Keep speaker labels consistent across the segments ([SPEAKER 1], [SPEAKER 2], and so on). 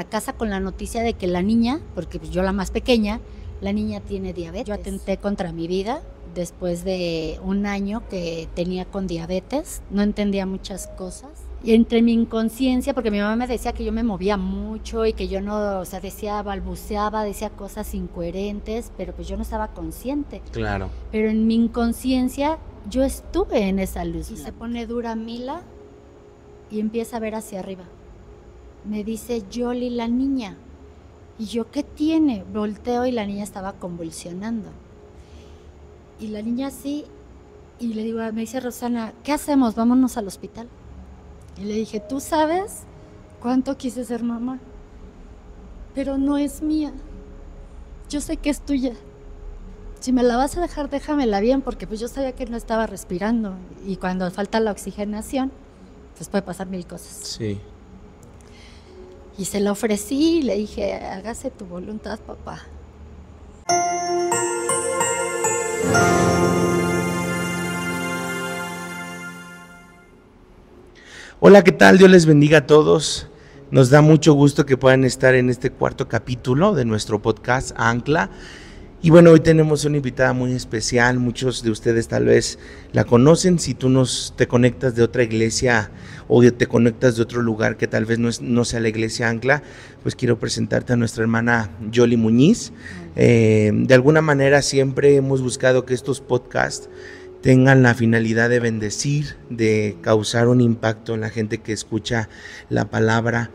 [SPEAKER 1] la casa con la noticia de que la niña, porque pues yo la más pequeña, la niña tiene diabetes. Yo atenté contra mi vida después de un año que tenía con diabetes, no entendía muchas cosas. Y entre mi inconsciencia, porque mi mamá me decía que yo me movía mucho y que yo no, o sea, balbuceaba, decía cosas incoherentes, pero pues yo no estaba consciente.
[SPEAKER 2] Claro.
[SPEAKER 1] Pero en mi inconsciencia yo estuve en esa luz. Y se pone dura Mila y empieza a ver hacia arriba. Me dice, Yoli, la niña. Y yo, ¿qué tiene? Volteo y la niña estaba convulsionando. Y la niña así, y le digo, me dice Rosana, ¿qué hacemos? Vámonos al hospital. Y le dije, ¿tú sabes cuánto quise ser mamá? Pero no es mía. Yo sé que es tuya. Si me la vas a dejar, déjamela bien, porque pues yo sabía que no estaba respirando. Y cuando falta la oxigenación, pues puede pasar mil cosas.
[SPEAKER 2] Sí.
[SPEAKER 1] Y se la ofrecí y le dije, hágase tu voluntad, papá.
[SPEAKER 2] Hola, ¿qué tal? Dios les bendiga a todos. Nos da mucho gusto que puedan estar en este cuarto capítulo de nuestro podcast Ancla. Y bueno, hoy tenemos una invitada muy especial. Muchos de ustedes tal vez la conocen. Si tú te conectas de otra iglesia o te conectas de otro lugar que tal vez no sea la iglesia Ancla, pues quiero presentarte a nuestra hermana Yoli Muñiz. De alguna manera siempre hemos buscado que estos podcasts tengan la finalidad de bendecir, de causar un impacto en la gente que escucha la palabra.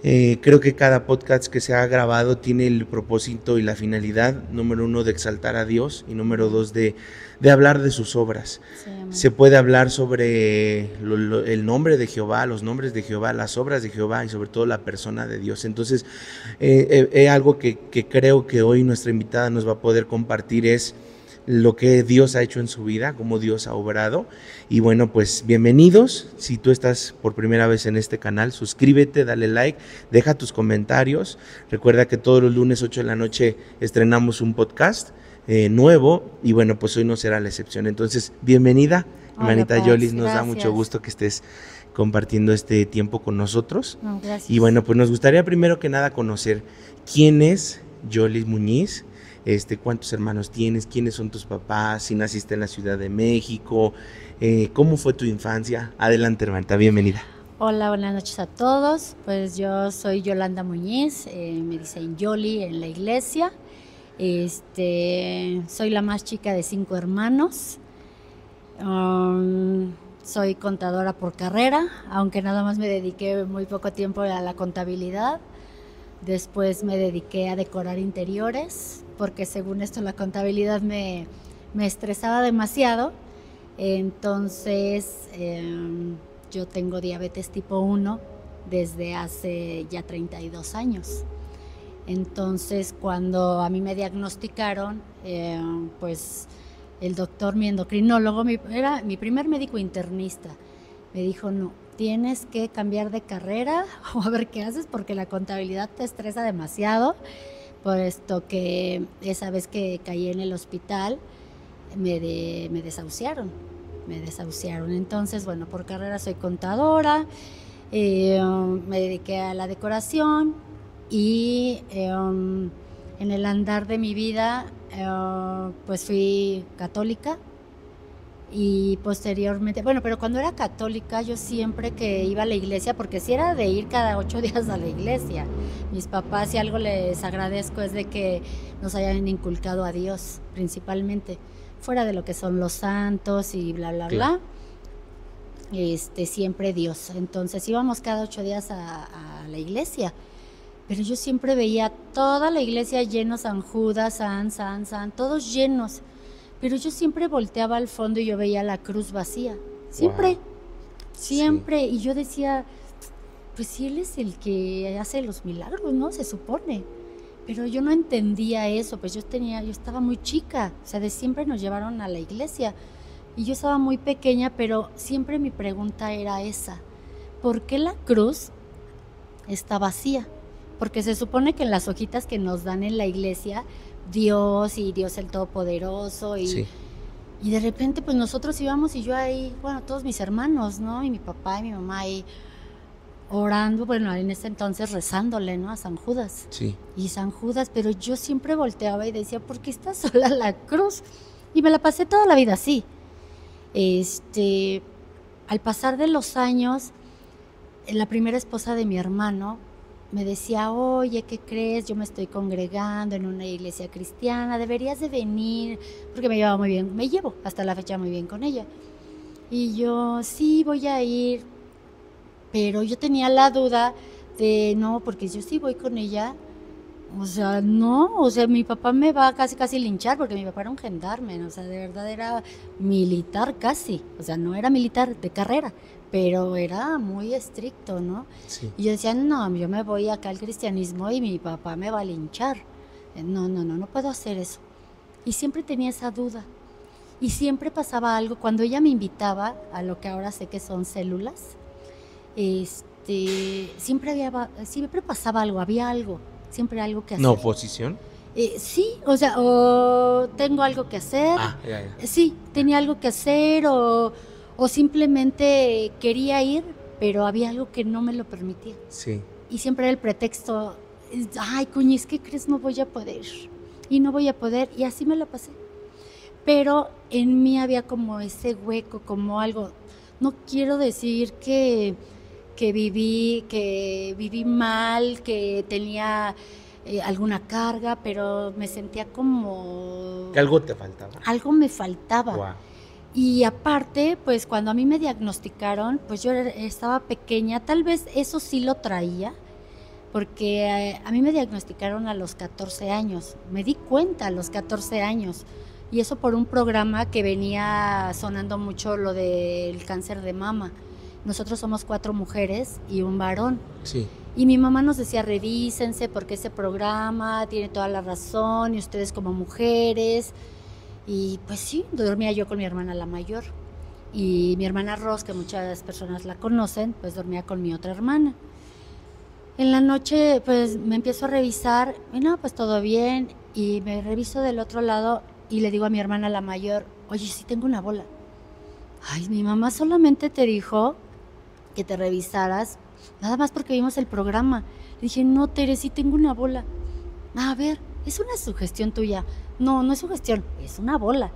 [SPEAKER 2] Creo que cada podcast que se ha grabado tiene el propósito y la finalidad, número 1, de exaltar a Dios, y número 2, de hablar de sus obras. Sí, se puede hablar sobre el nombre de Jehová, los nombres de Jehová, las obras de Jehová y sobre todo la persona de Dios. Entonces, algo que creo que hoy nuestra invitada nos va a poder compartir es lo que Dios ha hecho en su vida, cómo Dios ha obrado. Y bueno, pues bienvenidos. Si tú estás por primera vez en este canal, suscríbete, dale like, deja tus comentarios. Recuerda que todos los lunes 8 de la noche estrenamos un podcast nuevo, y bueno, pues hoy no será la excepción. Entonces, bienvenida, hermanita Yoli, nos da mucho gusto que estés compartiendo este tiempo con nosotros.
[SPEAKER 1] Gracias.
[SPEAKER 2] Y bueno, pues nos gustaría primero que nada conocer quién es Yoli Muñiz. ¿Cuántos hermanos tienes? ¿Quiénes son tus papás? Si naciste en la Ciudad de México, ¿cómo fue tu infancia? Adelante, hermanita, bienvenida.
[SPEAKER 1] Hola, buenas noches a todos. Pues yo soy Yolanda Muñiz, me dicen Yoli en la iglesia. Soy la más chica de 5 hermanos. Soy contadora por carrera, aunque nada más me dediqué muy poco tiempo a la contabilidad. Después me dediqué a decorar interiores, porque según esto la contabilidad me estresaba demasiado. Entonces yo tengo diabetes tipo 1 desde hace ya 32 años. Entonces cuando a mí me diagnosticaron, pues el doctor, mi endocrinólogo, era mi primer médico internista, me dijo, no, tienes que cambiar de carrera o a ver qué haces, porque la contabilidad te estresa demasiado. Por esto que esa vez que caí en el hospital me desahuciaron. Entonces, bueno, por carrera soy contadora, me dediqué a la decoración y en el andar de mi vida pues fui católica. Y posteriormente, bueno, pero cuando era católica yo siempre que iba a la iglesia, porque si era de ir cada 8 días a la iglesia, mis papás, si algo les agradezco es de que nos hayan inculcado a Dios principalmente, fuera de lo que son los santos y bla, bla, bla, siempre Dios. Entonces íbamos cada 8 días a la iglesia, pero yo siempre veía toda la iglesia lleno, San Judas, San, todos llenos. Pero yo siempre volteaba al fondo y yo veía la cruz vacía, siempre, wow. Siempre, sí. Y yo decía, pues si Él es el que hace los milagros, ¿no? Se supone. Pero yo no entendía eso, pues yo estaba muy chica, o sea, de siempre nos llevaron a la iglesia. Y yo estaba muy pequeña, pero siempre mi pregunta era esa, ¿por qué la cruz está vacía? Porque se supone que en las hojitas que nos dan en la iglesia, Dios y Dios el Todopoderoso y de repente pues nosotros íbamos y yo ahí, bueno, todos mis hermanos, ¿no? Y mi papá y mi mamá ahí orando, bueno, en ese entonces rezándole, ¿no? A San Judas.
[SPEAKER 2] Sí.
[SPEAKER 1] Y San Judas, pero yo siempre volteaba y decía, ¿por qué está sola la cruz? Y me la pasé toda la vida así. Al pasar de los años, la primera esposa de mi hermano me decía, oye, ¿qué crees? Yo me estoy congregando en una iglesia cristiana, deberías de venir, porque me llevaba muy bien, me llevo hasta la fecha muy bien con ella. Y yo, sí, voy a ir, pero yo tenía la duda de, no, porque yo sí voy con ella, o sea, no, o sea, mi papá me va casi linchar, porque mi papá era un gendarme, o sea, de verdad era militar casi, o sea, no era militar de carrera, pero era muy estricto, ¿no?
[SPEAKER 2] Sí.
[SPEAKER 1] Y yo decía, no, yo me voy acá al cristianismo y mi papá me va a linchar. No puedo hacer eso. Y siempre tenía esa duda. Y siempre pasaba algo, cuando ella me invitaba a lo que ahora sé que son células, siempre pasaba algo, había algo, siempre algo que hacer.
[SPEAKER 2] ¿No oposición?
[SPEAKER 1] Sí, o sea, o tengo algo que hacer.
[SPEAKER 2] Ya.
[SPEAKER 1] Sí, tenía algo que hacer o simplemente quería ir, pero había algo que no me lo permitía.
[SPEAKER 2] Sí.
[SPEAKER 1] Y siempre era el pretexto, ay, Cuñiz, ¿qué crees? No voy a poder. Y no voy a poder, y así me la pasé. Pero en mí había como ese hueco, como algo. No quiero decir que viví mal, que tenía alguna carga, pero me sentía como...
[SPEAKER 2] ¿Que algo te faltaba?
[SPEAKER 1] Algo me faltaba.
[SPEAKER 2] Wow.
[SPEAKER 1] Y aparte, pues cuando a mí me diagnosticaron, pues yo estaba pequeña, tal vez eso sí lo traía, porque a mí me diagnosticaron a los 14 años, me di cuenta a los 14 años, y eso por un programa que venía sonando mucho lo del cáncer de mama. Nosotros somos 4 mujeres y un varón.
[SPEAKER 2] Sí.
[SPEAKER 1] Y mi mamá nos decía, revísense porque ese programa tiene toda la razón y ustedes como mujeres. Y pues sí, dormía yo con mi hermana la mayor. Y mi hermana Ros, que muchas personas la conocen, pues dormía con mi otra hermana. En la noche pues me empiezo a revisar, y no, pues todo bien. Y me reviso del otro lado y le digo a mi hermana la mayor, oye, sí tengo una bola. Ay, mi mamá solamente te dijo que te revisaras, nada más porque vimos el programa. Le dije, no, Tere, sí tengo una bola. A ver, es una sugestión tuya. No, no es sugestión, es una bola.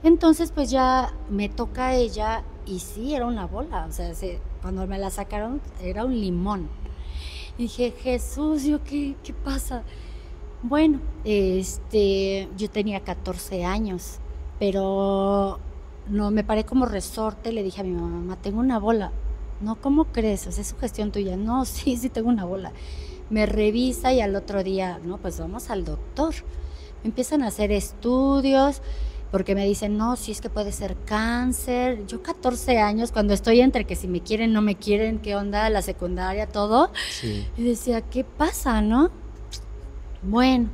[SPEAKER 1] Entonces, pues ya me toca a ella y sí, era una bola. O sea, cuando me la sacaron, era un limón. Y dije, Jesús, ¿qué pasa? Bueno, yo tenía 14 años, pero no, me paré como resorte, le dije a mi mamá, tengo una bola. No, ¿cómo crees? O sea, es sugestión tuya. No, sí tengo una bola. Me revisa y al otro día, no, pues vamos al doctor. Me empiezan a hacer estudios, porque me dicen, no, sí es que puede ser cáncer. Yo 14 años, cuando estoy entre que si me quieren, no me quieren, qué onda, la secundaria, todo.
[SPEAKER 2] Sí.
[SPEAKER 1] Y decía, ¿qué pasa, no? Bueno,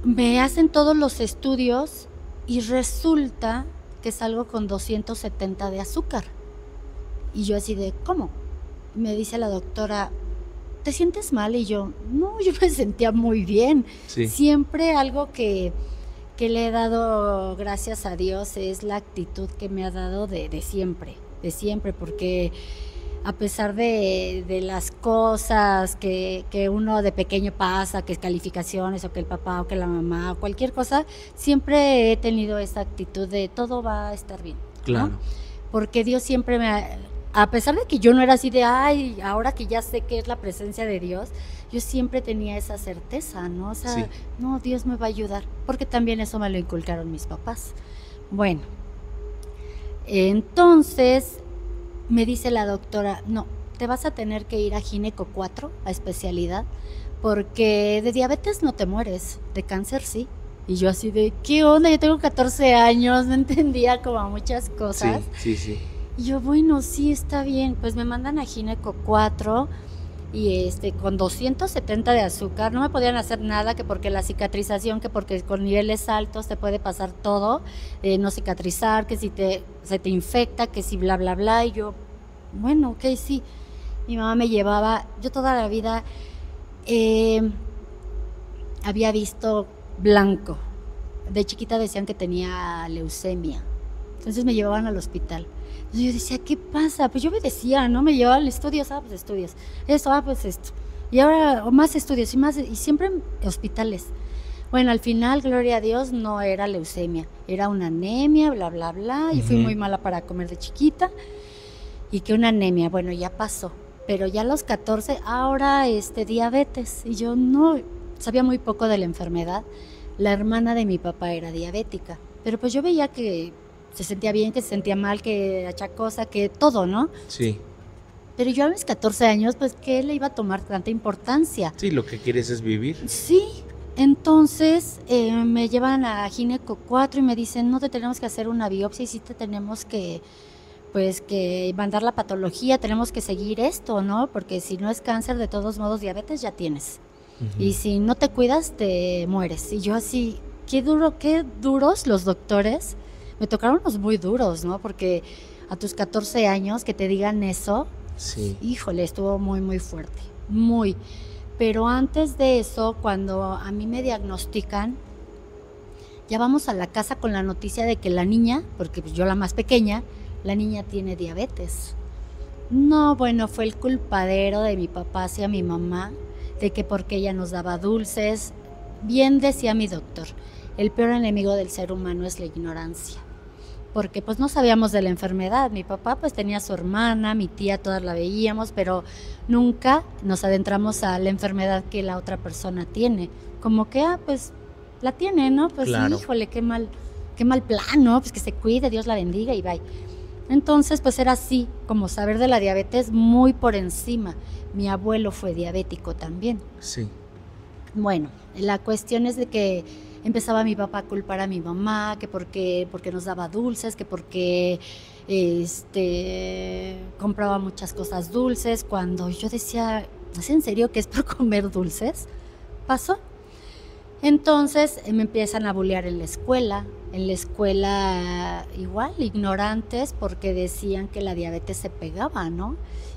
[SPEAKER 1] me hacen todos los estudios y resulta que salgo con 270 de azúcar. Y yo así de, ¿cómo? Me dice la doctora, ¿te sientes mal? Y yo, no, yo me sentía muy bien.
[SPEAKER 2] Sí.
[SPEAKER 1] Siempre algo que le he dado gracias a Dios es la actitud que me ha dado de siempre, porque a pesar de las cosas que uno de pequeño pasa, que es calificaciones o que el papá o que la mamá o cualquier cosa, siempre he tenido esa actitud de todo va a estar bien.
[SPEAKER 2] Claro.
[SPEAKER 1] ¿No? Porque Dios siempre a pesar de que yo no era así de, ay, ahora que ya sé que es la presencia de Dios, yo siempre tenía esa certeza, ¿no? O sea, sí. No, Dios me va a ayudar, porque también eso me lo inculcaron mis papás. Bueno, entonces me dice la doctora, no, te vas a tener que ir a Gineco 4, a especialidad, porque de diabetes no te mueres, de cáncer sí. Y yo así de, ¿qué onda? Yo tengo 14 años, no entendía como muchas cosas.
[SPEAKER 2] Sí.
[SPEAKER 1] Y yo, bueno, sí, está bien. Pues me mandan a Gineco 4 y con 270 de azúcar. No me podían hacer nada, que porque la cicatrización, que porque con niveles altos te puede pasar todo, no cicatrizar, que si se te infecta, que si bla, bla, bla. Y yo, bueno, ok, sí. Mi mamá me llevaba, yo toda la vida había visto blanco. De chiquita decían que tenía leucemia. Entonces me llevaban al hospital. Entonces yo decía, ¿qué pasa? Pues yo obedecía, ¿no? Me llevaban al estudios, pues estudios. Esto, pues esto. Y ahora más estudios y más, y siempre en hospitales. Bueno, al final, gloria a Dios, no era leucemia, era una anemia, bla, bla, bla, y fui muy mala para comer de chiquita, y que una anemia, bueno, ya pasó, pero ya a los 14, ahora diabetes, y yo no sabía muy poco de la enfermedad. La hermana de mi papá era diabética, pero pues yo veía que se sentía bien, que se sentía mal, que achacosa, que todo, ¿no?
[SPEAKER 2] Sí.
[SPEAKER 1] Pero yo a mis 14 años, pues, ¿qué le iba a tomar tanta importancia?
[SPEAKER 2] Sí, lo que quieres es vivir.
[SPEAKER 1] Sí. Entonces me llevan a Gineco 4 y me dicen, no te tenemos que hacer una biopsia y sí te tenemos que mandar la patología, tenemos que seguir esto, ¿no? Porque si no es cáncer, de todos modos diabetes ya tienes. Y si no te cuidas, te mueres. Y yo así, qué duros los doctores. Me tocaron los muy duros, ¿no? Porque a tus 14 años que te digan eso,
[SPEAKER 2] sí.
[SPEAKER 1] Híjole, estuvo muy, muy fuerte, muy. Pero antes de eso, cuando a mí me diagnostican, ya vamos a la casa con la noticia de que la niña, porque pues yo la más pequeña, la niña tiene diabetes. No, bueno, fue el culpadero de mi papá hacia mi mamá, de que porque ella nos daba dulces. Bien decía mi doctor, el peor enemigo del ser humano es la ignorancia. Porque pues no sabíamos de la enfermedad. Mi papá pues tenía a su hermana, mi tía, todas la veíamos, pero nunca nos adentramos a la enfermedad que la otra persona tiene. Como que, pues la tiene, ¿no? Pues
[SPEAKER 2] claro.
[SPEAKER 1] Híjole, qué mal plan, ¿no? Pues que se cuide, Dios la bendiga y bye. Entonces pues era así, como saber de la diabetes muy por encima. Mi abuelo fue diabético también.
[SPEAKER 2] Sí.
[SPEAKER 1] Bueno, la cuestión es de que empezaba mi papá a culpar a mi mamá, que porque nos daba dulces, que porque compraba muchas cosas dulces, cuando yo decía, ¿es en serio que es por comer dulces? Pasó. Entonces me empiezan a bullear en la escuela igual, ignorantes, porque decían que la diabetes se pegaba, ¿no?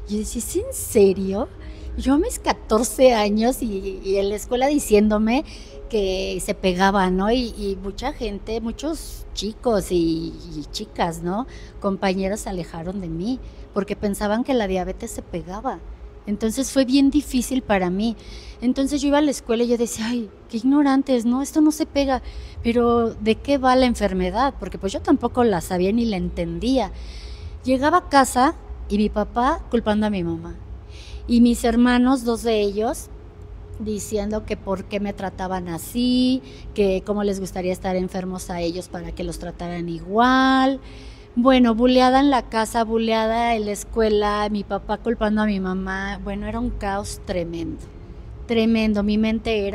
[SPEAKER 1] Y yo decía, ¿es en serio? Yo a mis 14 años y en la escuela diciéndome que se pegaba, ¿no? Y mucha gente, muchos chicos y chicas, ¿no? Compañeros se alejaron de mí porque pensaban que la diabetes se pegaba. Entonces fue bien difícil para mí. Entonces yo iba a la escuela y yo decía, ay, qué ignorantes, ¿no? Esto no se pega. Pero ¿de qué va la enfermedad? Porque pues yo tampoco la sabía ni la entendía. Llegaba a casa y mi papá culpando a mi mamá. Y mis hermanos, 2 de ellos, diciendo que por qué me trataban así, que cómo les gustaría estar enfermos a ellos para que los trataran igual. Bueno, buleada en la casa, buleada en la escuela, mi papá culpando a mi mamá. Bueno, era un caos tremendo, tremendo. Mi mente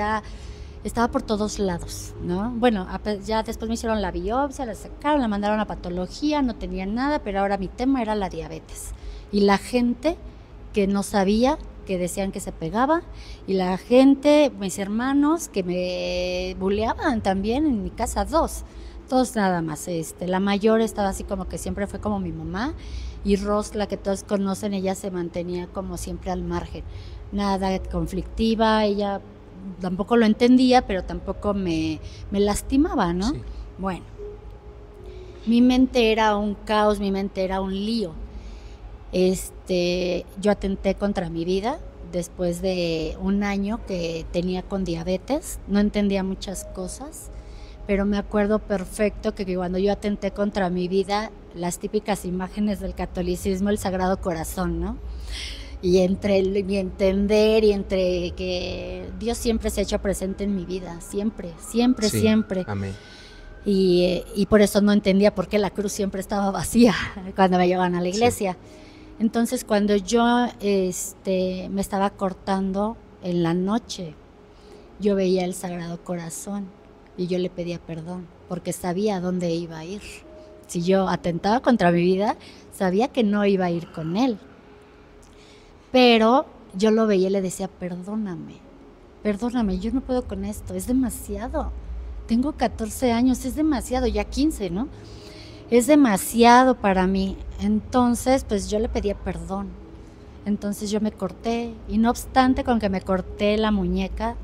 [SPEAKER 1] estaba por todos lados, ¿no? Bueno, ya después me hicieron la biopsia, la sacaron, la mandaron a patología, no tenía nada, pero ahora mi tema era la diabetes. Y la gente que no sabía, que decían que se pegaba, y la gente, mis hermanos, que me buleaban también en mi casa, dos nada más. La mayor estaba así como que siempre fue como mi mamá, y Ros, la que todos conocen, ella se mantenía como siempre al margen, nada conflictiva, ella tampoco lo entendía, pero tampoco me lastimaba, ¿no?
[SPEAKER 2] Sí.
[SPEAKER 1] Bueno, mi mente era un caos, mi mente era un lío. Yo atenté contra mi vida después de un año que tenía con diabetes, no entendía muchas cosas, pero me acuerdo perfecto que cuando yo atenté contra mi vida, las típicas imágenes del catolicismo, el Sagrado Corazón, ¿no? Y entre mi entender y entre que Dios siempre se ha hecho presente en mi vida, siempre, siempre, sí, siempre.
[SPEAKER 2] Amén.
[SPEAKER 1] Y por eso no entendía por qué la cruz siempre estaba vacía cuando me llevaban a la iglesia. Sí. Entonces cuando yo me estaba cortando en la noche, yo veía el Sagrado Corazón y yo le pedía perdón porque sabía a dónde iba a ir. Si yo atentaba contra mi vida, sabía que no iba a ir con él. Pero yo lo veía y le decía, perdóname, yo no puedo con esto, es demasiado. Tengo 14 años, es demasiado, ya 15, ¿no? Es demasiado para mí. Entonces, pues yo le pedía perdón. Entonces yo me corté, y no obstante con que me corté la muñeca,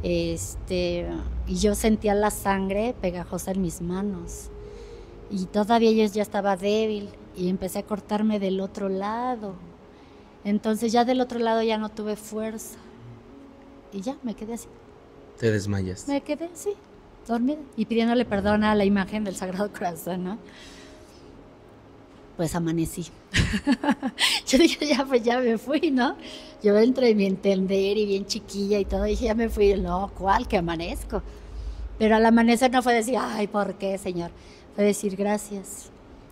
[SPEAKER 1] y yo sentía la sangre pegajosa en mis manos. y todavía yo ya estaba débil y empecé a cortarme del otro lado. Entonces ya del otro lado ya no tuve fuerza y ya me quedé así.
[SPEAKER 2] Te desmayas.
[SPEAKER 1] Me quedé así, dormida y pidiéndole perdón a la imagen del Sagrado Corazón, ¿no? Pues amanecí. Yo dije, ya, pues ya me fui, ¿no? Yo entre mi entender y bien chiquilla y todo, dije, ya me fui. No, ¿cuál? Que amanezco. Pero al amanecer no fue decir, ay, ¿por qué, Señor? Fue decir, gracias.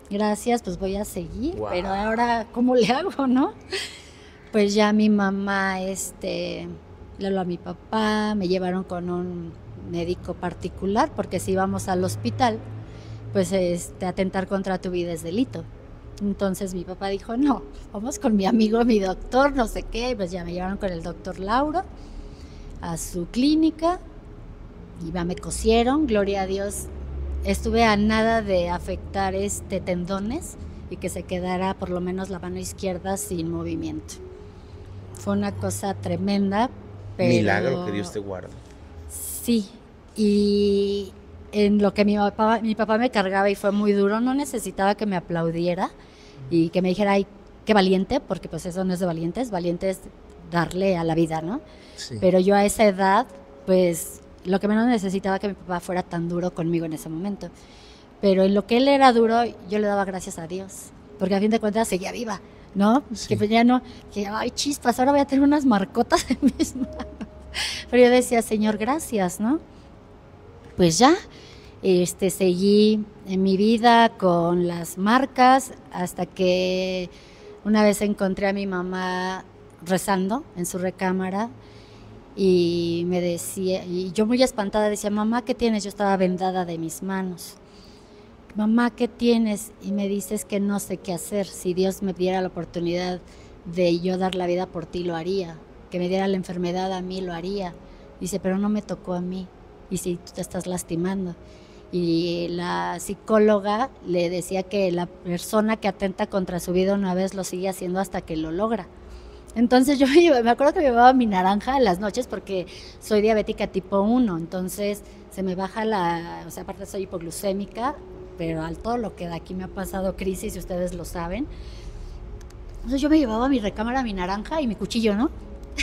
[SPEAKER 1] Gracias, pues voy a seguir. Wow. Pero ahora, ¿cómo le hago, no? Pues ya mi mamá, le habló a mi papá, me llevaron con un médico particular, porque si íbamos al hospital, pues atentar contra tu vida es delito. Entonces mi papá dijo, no, vamos con mi amigo, mi doctor, no sé qué. Pues ya me llevaron con el doctor Lauro a su clínica y ya me cosieron, gloria a Dios. Estuve a nada de afectar tendones y que se quedara por lo menos la mano izquierda sin movimiento. Fue una cosa tremenda, pero...
[SPEAKER 2] Milagro que Dios te guarde.
[SPEAKER 1] Sí, y en lo que mi papá me cargaba y fue muy duro, no necesitaba que me aplaudiera y que me dijera, ay, qué valiente, porque pues eso no es de valientes, valiente es darle a la vida, ¿no? Sí. Pero yo a esa edad, pues lo que menos necesitaba que mi papá fuera tan duro conmigo en ese momento. Pero en lo que él era duro, yo le daba gracias a Dios, porque a fin de cuentas seguía viva, ¿no? Sí. Que pues ya no, que ay, chispas, ahora voy a tener unas marcotas en mis manos. Pero yo decía, Señor, gracias, ¿no? Pues ya, seguí en mi vida con las marcas hasta que una vez encontré a mi mamá rezando en su recámara y me decía, y yo muy espantada decía, mamá, ¿qué tienes? Yo estaba vendada de mis manos. Mamá, ¿qué tienes? Y me dices que no sé qué hacer. Si Dios me diera la oportunidad de yo dar la vida por ti, lo haría. Que me diera la enfermedad a mí, lo haría. Dice, pero no me tocó a mí. Y si tú te estás lastimando. Y la psicóloga le decía que la persona que atenta contra su vida una vez lo sigue haciendo hasta que lo logra. Entonces yo me acuerdo que me llevaba mi naranja en las noches porque soy diabética tipo 1, entonces se me baja o sea, aparte soy hipoglucémica, pero al todo lo que de aquí me ha pasado crisis, y ustedes lo saben. Entonces yo me llevaba mi recámara, mi naranja y mi cuchillo, ¿no?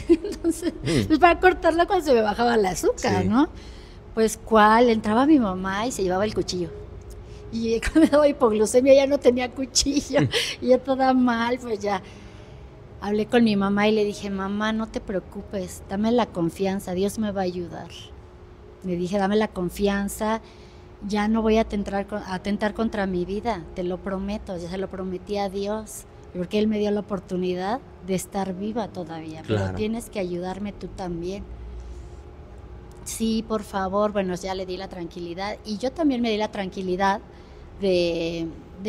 [SPEAKER 1] Entonces, pues para cortarla cuando se me bajaba el azúcar, sí. ¿no? Pues ¿cuál? Entraba mi mamá y se llevaba el cuchillo. Y cuando me daba hipoglucemia ya no tenía cuchillo, y ya toda mal, pues ya. Hablé con mi mamá y le dije, mamá, no te preocupes, dame la confianza, Dios me va a ayudar. Le dije, dame la confianza, ya no voy a atentar contra mi vida, te lo prometo, ya se lo prometí a Dios, porque Él me dio la oportunidad de estar viva todavía, claro. Pero tienes que ayudarme tú también. Sí, por favor, bueno, ya le di la tranquilidad y yo también me di la tranquilidad de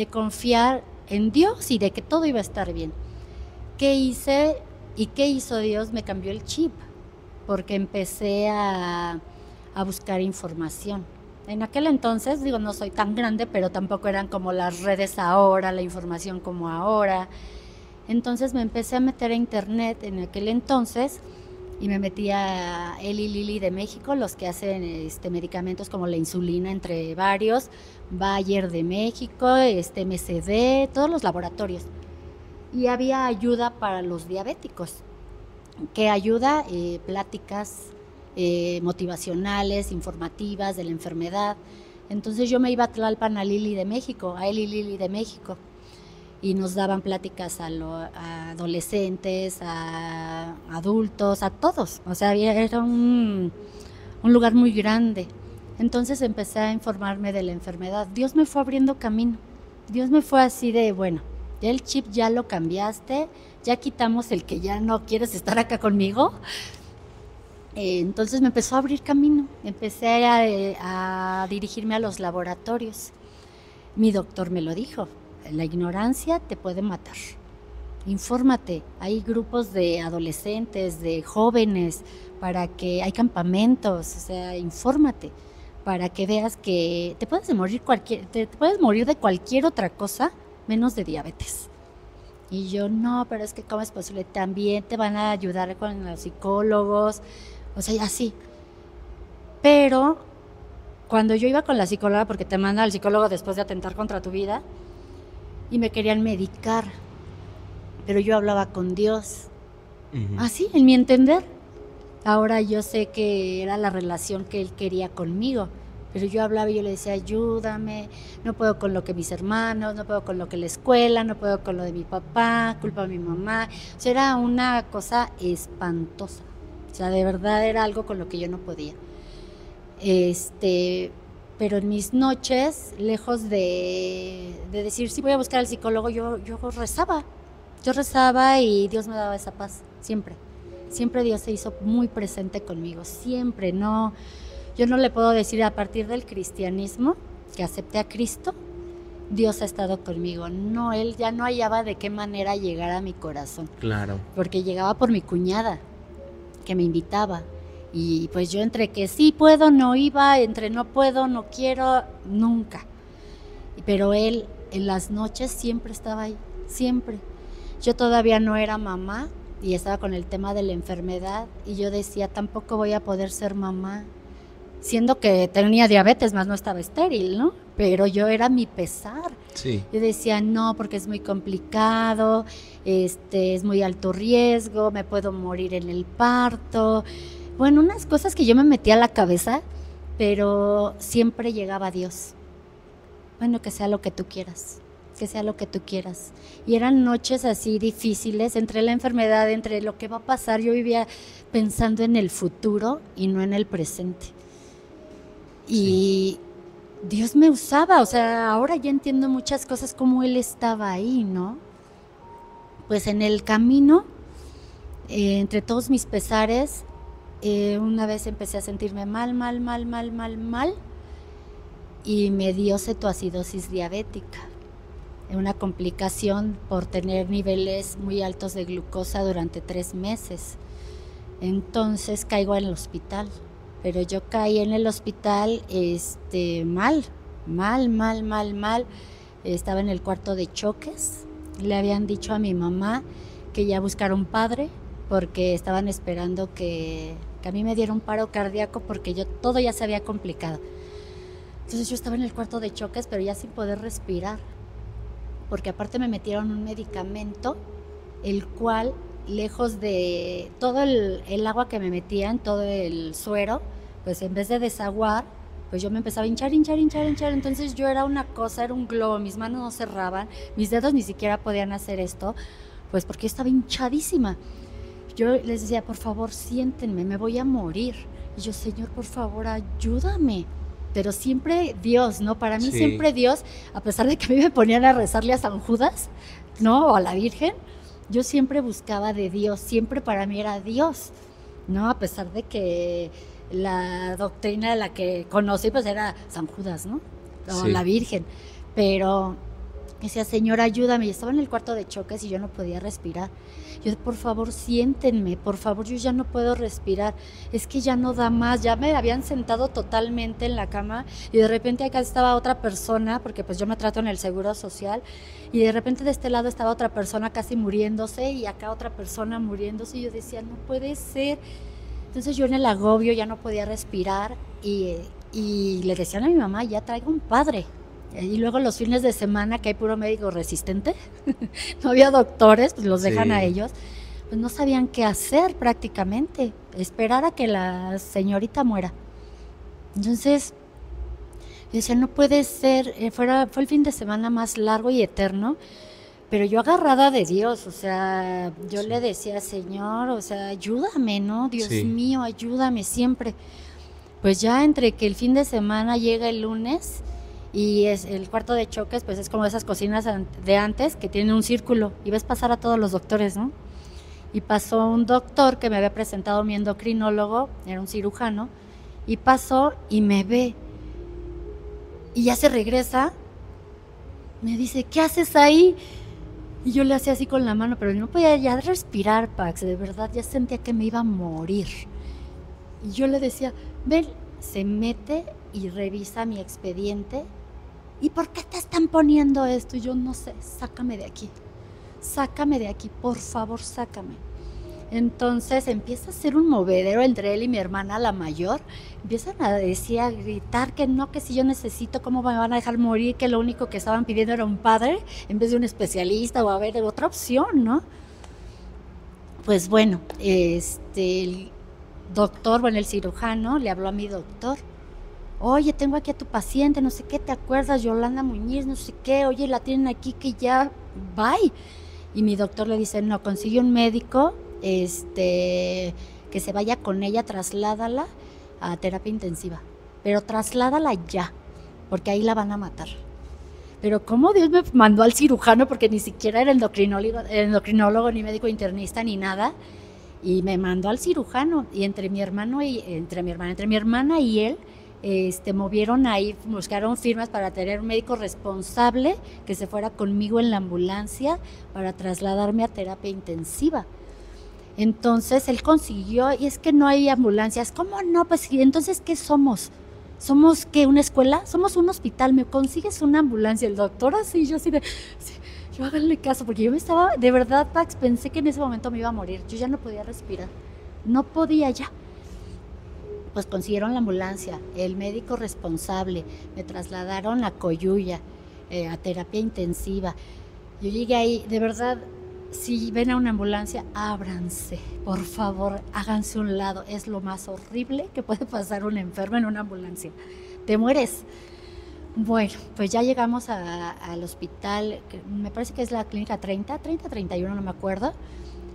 [SPEAKER 1] confiar en Dios y de que todo iba a estar bien. ¿Qué hice y qué hizo Dios? Me cambió el chip, porque empecé a buscar información. En aquel entonces, digo, no soy tan grande, pero tampoco eran como las redes ahora, la información como ahora. Entonces me empecé a meter a internet en aquel entonces y me metí a Eli Lilly de México, los que hacen medicamentos como la insulina, entre varios, Bayer de México, MCD, todos los laboratorios. Y había ayuda para los diabéticos, que ayuda, pláticas motivacionales, informativas de la enfermedad. Entonces yo me iba a Tlalpan a Eli Lilly de México, y nos daban pláticas a adolescentes, a adultos, a todos. O sea, era un lugar muy grande. Entonces empecé a informarme de la enfermedad. Dios me fue abriendo camino. Dios me fue así de, bueno, ya el chip ya lo cambiaste, ya quitamos el que ya no quieres estar acá conmigo. Entonces me empezó a abrir camino, empecé a dirigirme a los laboratorios. Mi doctor me lo dijo, la ignorancia te puede matar. Infórmate, hay grupos de adolescentes, de jóvenes, hay campamentos, o sea, infórmate para que veas que te puedes morir de cualquier otra cosa menos de diabetes. Y yo, no, pero es que ¿cómo es posible? También te van a ayudar con los psicólogos, o sea, así. Pero cuando yo iba con la psicóloga, porque te manda al psicólogo después de atentar contra tu vida, y me querían medicar, pero yo hablaba con Dios, así, en mi entender. Ahora yo sé que era la relación que Él quería conmigo, pero yo hablaba y yo le decía, ayúdame, no puedo con lo que mis hermanos, no puedo con lo que la escuela, no puedo con lo de mi papá, culpa a mi mamá. O sea, era una cosa espantosa. O sea, de verdad era algo con lo que yo no podía. Pero en mis noches, lejos de decir, sí voy a buscar al psicólogo, yo rezaba. Yo rezaba y Dios me daba esa paz, siempre. Siempre Dios se hizo muy presente conmigo, siempre. No, yo no le puedo decir a partir del cristianismo, que acepté a Cristo, Dios ha estado conmigo. No, Él ya no hallaba de qué manera llegar a mi corazón.
[SPEAKER 2] Claro.
[SPEAKER 1] Porque llegaba por mi cuñada, que me invitaba. Y pues yo entre que sí puedo, no iba, entre no puedo, no quiero, nunca. Pero Él en las noches siempre estaba ahí, siempre. Yo todavía no era mamá y estaba con el tema de la enfermedad y yo decía, tampoco voy a poder ser mamá, siendo que tenía diabetes, más no estaba estéril, ¿no? Pero yo era mi pesar.
[SPEAKER 2] Sí.
[SPEAKER 1] Yo decía, no, porque es muy complicado, es muy alto riesgo, me puedo morir en el parto. Bueno, unas cosas que yo me metía a la cabeza, pero siempre llegaba Dios. Bueno, que sea lo que tú quieras, que sea lo que tú quieras. Y eran noches así difíciles, entre la enfermedad, entre lo que va a pasar. Yo vivía pensando en el futuro y no en el presente. Y Dios me usaba, o sea, ahora ya entiendo muchas cosas como Él estaba ahí, ¿no? Pues en el camino, entre todos mis pesares, una vez empecé a sentirme mal, y me dio cetoacidosis diabética, una complicación por tener niveles muy altos de glucosa durante 3 meses. Entonces caigo en el hospital, pero yo caí en el hospital mal. Estaba en el cuarto de choques. Le habían dicho a mi mamá que ya buscara un padre porque estaban esperando que a mí me diera un paro cardíaco porque todo ya se había complicado. Entonces yo estaba en el cuarto de choques, pero ya sin poder respirar, porque aparte me metieron un medicamento, el cual, lejos de todo el agua que me metían, todo el suero, pues en vez de desaguar, pues yo me empezaba a hinchar, entonces yo era una cosa, era un globo, mis manos no cerraban, mis dedos ni siquiera podían hacer esto, pues porque yo estaba hinchadísima. Yo les decía, por favor, siéntenme, me voy a morir. Y yo, Señor, por favor, ayúdame. Pero siempre Dios, ¿no? Para mí siempre Dios, a pesar de que a mí me ponían a rezarle a San Judas, ¿no? O a la Virgen, yo siempre buscaba de Dios, siempre para mí era Dios, ¿no? A pesar de que la doctrina de la que conocí, pues era San Judas, ¿no? O la Virgen. Pero decía, Señor, ayúdame. Y estaba en el cuarto de choques y yo no podía respirar. Yo, por favor, siéntenme, por favor, yo ya no puedo respirar, es que ya no da más. Ya me habían sentado totalmente en la cama y de repente acá estaba otra persona, porque pues yo me trato en el Seguro Social, y de repente de este lado estaba otra persona casi muriéndose y acá otra persona muriéndose, y yo decía, no puede ser. Entonces yo en el agobio ya no podía respirar y le decían a mi mamá, ya traigo un padre. Y luego los fines de semana, que hay puro médico resistente, no había doctores, pues los dejan a ellos, pues no sabían qué hacer prácticamente, esperar a que la señorita muera. Entonces, yo decía, no puede ser, fue el fin de semana más largo y eterno, pero yo agarrada de Dios, o sea, yo le decía, Señor, o sea, ayúdame, ¿no? Dios mío, ayúdame siempre. Pues ya entre que el fin de semana llega el lunes, y es el cuarto de choques, pues es como esas cocinas de antes que tienen un círculo y ves pasar a todos los doctores, ¿no? Y pasó un doctor que me había presentado, mi endocrinólogo, era un cirujano, y pasó y me ve y ya se regresa, me dice, ¿qué haces ahí? Y yo le hacía así con la mano, pero no podía ya respirar, Pax, de verdad ya sentía que me iba a morir. Y yo le decía, ven, se mete y revisa mi expediente. ¿Y por qué te están poniendo esto? Y yo no sé, sácame de aquí, por favor, sácame. Entonces empieza a ser un movedero entre él y mi hermana, la mayor. Empiezan a decir, a gritar que no, que si yo necesito, ¿cómo me van a dejar morir? Que lo único que estaban pidiendo era un padre en vez de un especialista o a ver otra opción, ¿no? Pues bueno, el doctor, bueno, el cirujano le habló a mi doctor. Oye, tengo aquí a tu paciente, no sé qué, ¿te acuerdas? Yolanda Muñiz, no sé qué, oye, la tienen aquí que ya, bye. Y mi doctor le dice, no, consigue un médico, que se vaya con ella, trasládala a terapia intensiva, pero trasládala ya, porque ahí la van a matar. Pero cómo Dios me mandó al cirujano, porque ni siquiera era endocrinólogo ni médico internista ni nada, y me mandó al cirujano, y entre mi hermana y él, movieron ahí, buscaron firmas para tener un médico responsable que se fuera conmigo en la ambulancia para trasladarme a terapia intensiva. Entonces él consiguió, y es que no hay ambulancias. ¿Cómo no? Pues entonces, ¿qué somos? ¿Somos qué? ¿Una escuela? Somos un hospital. ¿Me consigues una ambulancia? El doctor así, yo así de, sí, yo háganle caso, porque yo me estaba, de verdad, Pax, pensé que en ese momento me iba a morir. Yo ya no podía respirar, no podía ya. Pues consiguieron la ambulancia, el médico responsable, me trasladaron a Coyuya, a terapia intensiva. Yo llegué ahí, de verdad, si ven a una ambulancia, ábranse, por favor, háganse un lado. Es lo más horrible que puede pasar un enfermo en una ambulancia. Te mueres. Bueno, pues ya llegamos al hospital, me parece que es la clínica 31, no me acuerdo.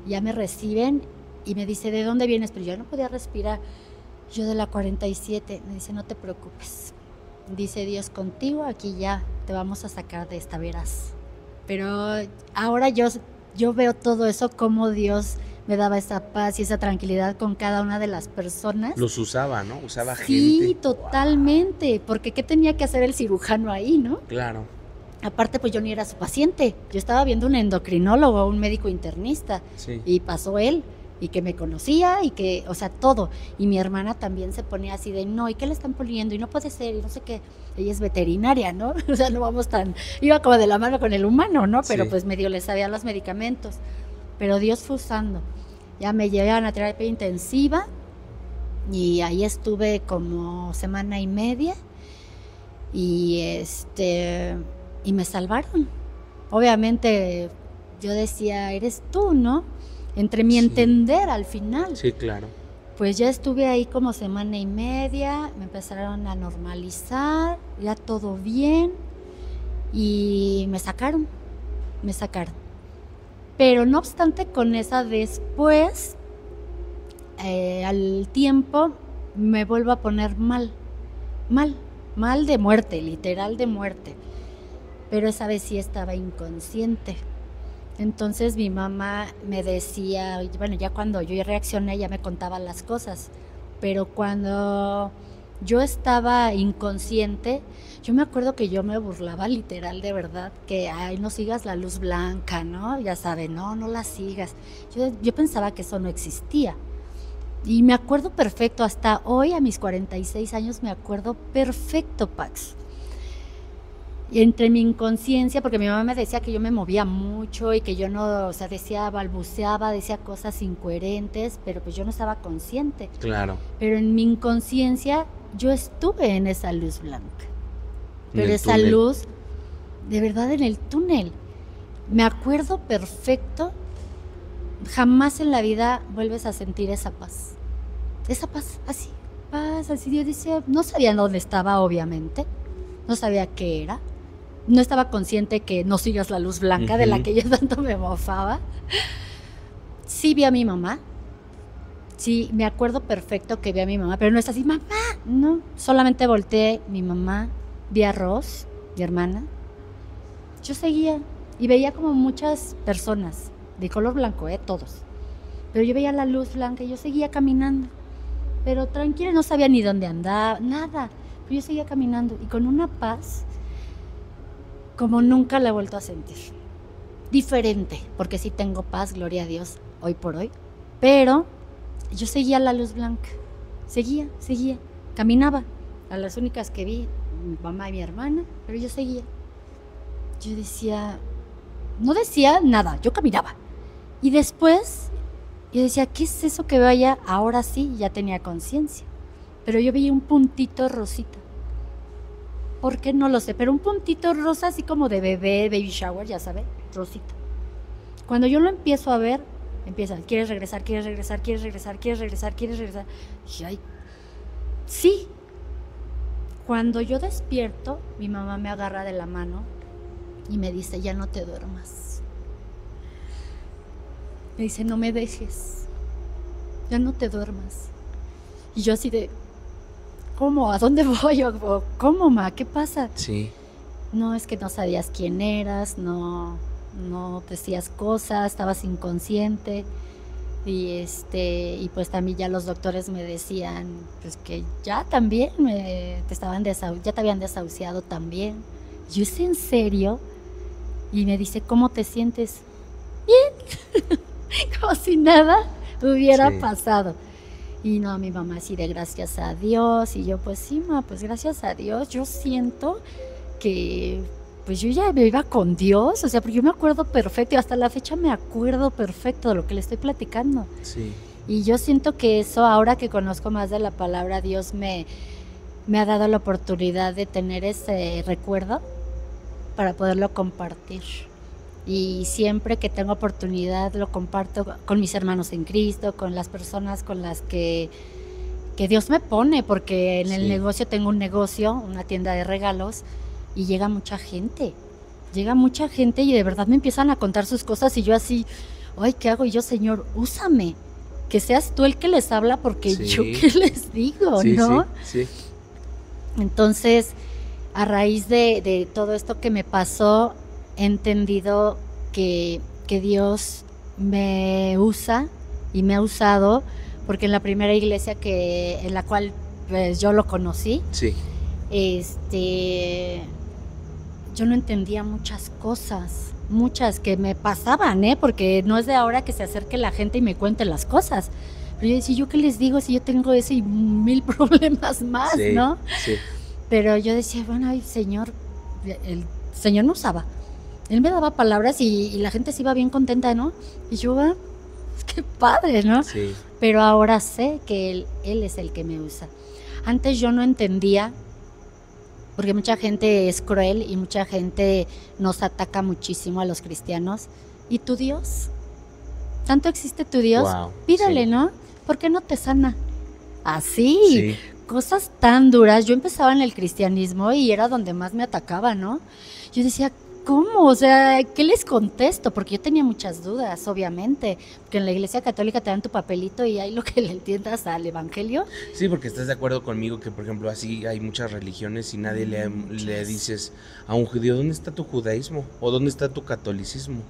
[SPEAKER 1] Ya me reciben y me dice, ¿de dónde vienes? Pero yo no podía respirar. Yo de la 47, me dice, no te preocupes. Dice, Dios contigo, aquí ya te vamos a sacar de esta, verás. Pero ahora yo veo todo eso, cómo Dios me daba esa paz y esa tranquilidad con cada una de las personas.
[SPEAKER 2] Los usaba, ¿no? Usaba gente.
[SPEAKER 1] Sí, totalmente, porque ¿qué tenía que hacer el cirujano ahí, no?
[SPEAKER 2] Claro.
[SPEAKER 1] Aparte, pues yo ni era su paciente, yo estaba viendo un endocrinólogo, un médico internista, sí. Y pasó él, y que me conocía, y que, o sea, todo. Y mi hermana también se ponía así de, no, ¿y qué le están poniendo? Y no puede ser, y no sé qué. Ella es veterinaria, ¿no? O sea, no vamos tan, iba como de la mano con el humano, ¿no? Pero sí, pues medio le sabía los medicamentos. Pero Dios fue usando. Ya me llevaban a terapia intensiva, y ahí estuve como semana y media, y y me salvaron. Obviamente yo decía, eres tú, ¿no? Entre mi entender al final.
[SPEAKER 2] Sí, claro.
[SPEAKER 1] Pues ya estuve ahí como semana y media, me empezaron a normalizar, ya todo bien, y me sacaron. Pero no obstante con esa, después, al tiempo, me vuelvo a poner mal de muerte, literal de muerte. Pero esa vez sí estaba inconsciente. Entonces mi mamá me decía, bueno, ya cuando yo reaccioné ya me contaba las cosas, pero cuando yo estaba inconsciente, yo me acuerdo que yo me burlaba literal, de verdad, que, ay, no sigas la luz blanca, ¿no? Ya saben, no la sigas. Yo pensaba que eso no existía. Y me acuerdo perfecto, hasta hoy a mis 46 años me acuerdo perfecto, Pax. Y entre mi inconsciencia, porque mi mamá me decía que yo me movía mucho y que yo no, o sea, balbuceaba, decía cosas incoherentes, pero pues yo no estaba consciente.
[SPEAKER 2] Claro.
[SPEAKER 1] Pero en mi inconsciencia yo estuve en esa luz blanca. Pero esa luz, de verdad, en el túnel. Me acuerdo perfecto, jamás en la vida vuelves a sentir esa paz. Esa paz, así, yo decía, no sabía dónde estaba, obviamente, no sabía qué era. No estaba consciente que no sigas la luz blanca, de la que yo tanto me mofaba. Sí vi a mi mamá. Sí, me acuerdo perfecto que vi a mi mamá, pero no es así, mamá, no. Solamente volteé, mi mamá, vi a Ros, mi hermana. Yo seguía y veía como muchas personas de color blanco, todos. Pero yo veía la luz blanca y yo seguía caminando. Pero tranquila, no sabía ni dónde andaba, nada. Pero yo seguía caminando y con una paz como nunca la he vuelto a sentir. Diferente, porque sí tengo paz, gloria a Dios, hoy por hoy. Pero yo seguía la luz blanca. Seguía. Caminaba. A las únicas que vi, mi mamá y mi hermana, pero yo seguía. No decía nada, yo caminaba. Y después Y decía, ¿qué es eso que veo allá? Ahora sí, ya tenía conciencia. Pero yo veía un puntito rosita. ¿Por qué? No lo sé, pero un puntito rosa así como de bebé, baby shower, ya sabes, rosita. Cuando yo lo empiezo a ver, empieza, ¿quieres regresar, quieres regresar, quieres regresar, quieres regresar, quieres regresar? Y dije, ay, sí. Cuando yo despierto, mi mamá me agarra de la mano y me dice, ya no te duermas. Me dice, no me dejes, ya no te duermas. Y yo así de, ¿cómo? ¿A dónde voy? O, ¿cómo, ma? ¿Qué pasa?
[SPEAKER 2] Sí.
[SPEAKER 1] No, es que no sabías quién eras, no decías cosas, estabas inconsciente. Y pues también ya los doctores me decían pues que ya también ya te habían desahuciado también. Yo, ¿es en serio? Y me dice, ¿cómo te sientes? Bien. Como si nada hubiera pasado. Y no, mi mamá así de gracias a Dios. Y yo, pues sí, ma, pues gracias a Dios. Yo siento que pues yo ya me iba con Dios, o sea, porque yo me acuerdo perfecto, y hasta la fecha me acuerdo perfecto de lo que le estoy platicando.
[SPEAKER 2] Sí.
[SPEAKER 1] Y yo siento que eso, ahora que conozco más de la palabra, Dios me ha dado la oportunidad de tener ese recuerdo para poderlo compartir. Y siempre que tengo oportunidad lo comparto con mis hermanos en Cristo, con las personas con las que Dios me pone, porque en el negocio tengo un negocio, una tienda de regalos, y llega mucha gente y de verdad me empiezan a contar sus cosas y yo así, ay, ¿qué hago? Y yo, Señor, úsame, que seas tú el que les habla, porque yo qué les digo, ¿no?
[SPEAKER 2] Sí.
[SPEAKER 1] Entonces, a raíz de todo esto que me pasó, he entendido que Dios me usa y me ha usado, porque en la primera iglesia en la cual pues, yo lo conocí, yo no entendía muchas cosas, muchas que me pasaban, porque no es de ahora que se acerque la gente y me cuente las cosas. Pero yo decía, ¿yo qué les digo si yo tengo ese y 1000 problemas más, no? Sí. Pero yo decía, bueno, ay, Señor, el Señor me usaba. Él me daba palabras y la gente se iba bien contenta, ¿no? Y yo, qué padre, ¿no? Sí. Pero ahora sé que Él es el que me usa. Antes yo no entendía, porque mucha gente es cruel y mucha gente nos ataca muchísimo a los cristianos. ¿Y tu Dios? ¿Tanto existe tu Dios? Wow, pídale, ¿no? ¿Por qué no te sana? Así, cosas tan duras. Yo empezaba en el cristianismo y era donde más me atacaba, ¿no? Yo decía, ¿cómo? O sea, ¿qué les contesto? Porque yo tenía muchas dudas, obviamente. Porque en la iglesia católica te dan tu papelito y hay lo que le entiendas al evangelio.
[SPEAKER 2] Sí, porque estás de acuerdo conmigo que, por ejemplo, así hay muchas religiones y nadie le dices a un judío, ¿dónde está tu judaísmo? ¿O dónde está tu catolicismo?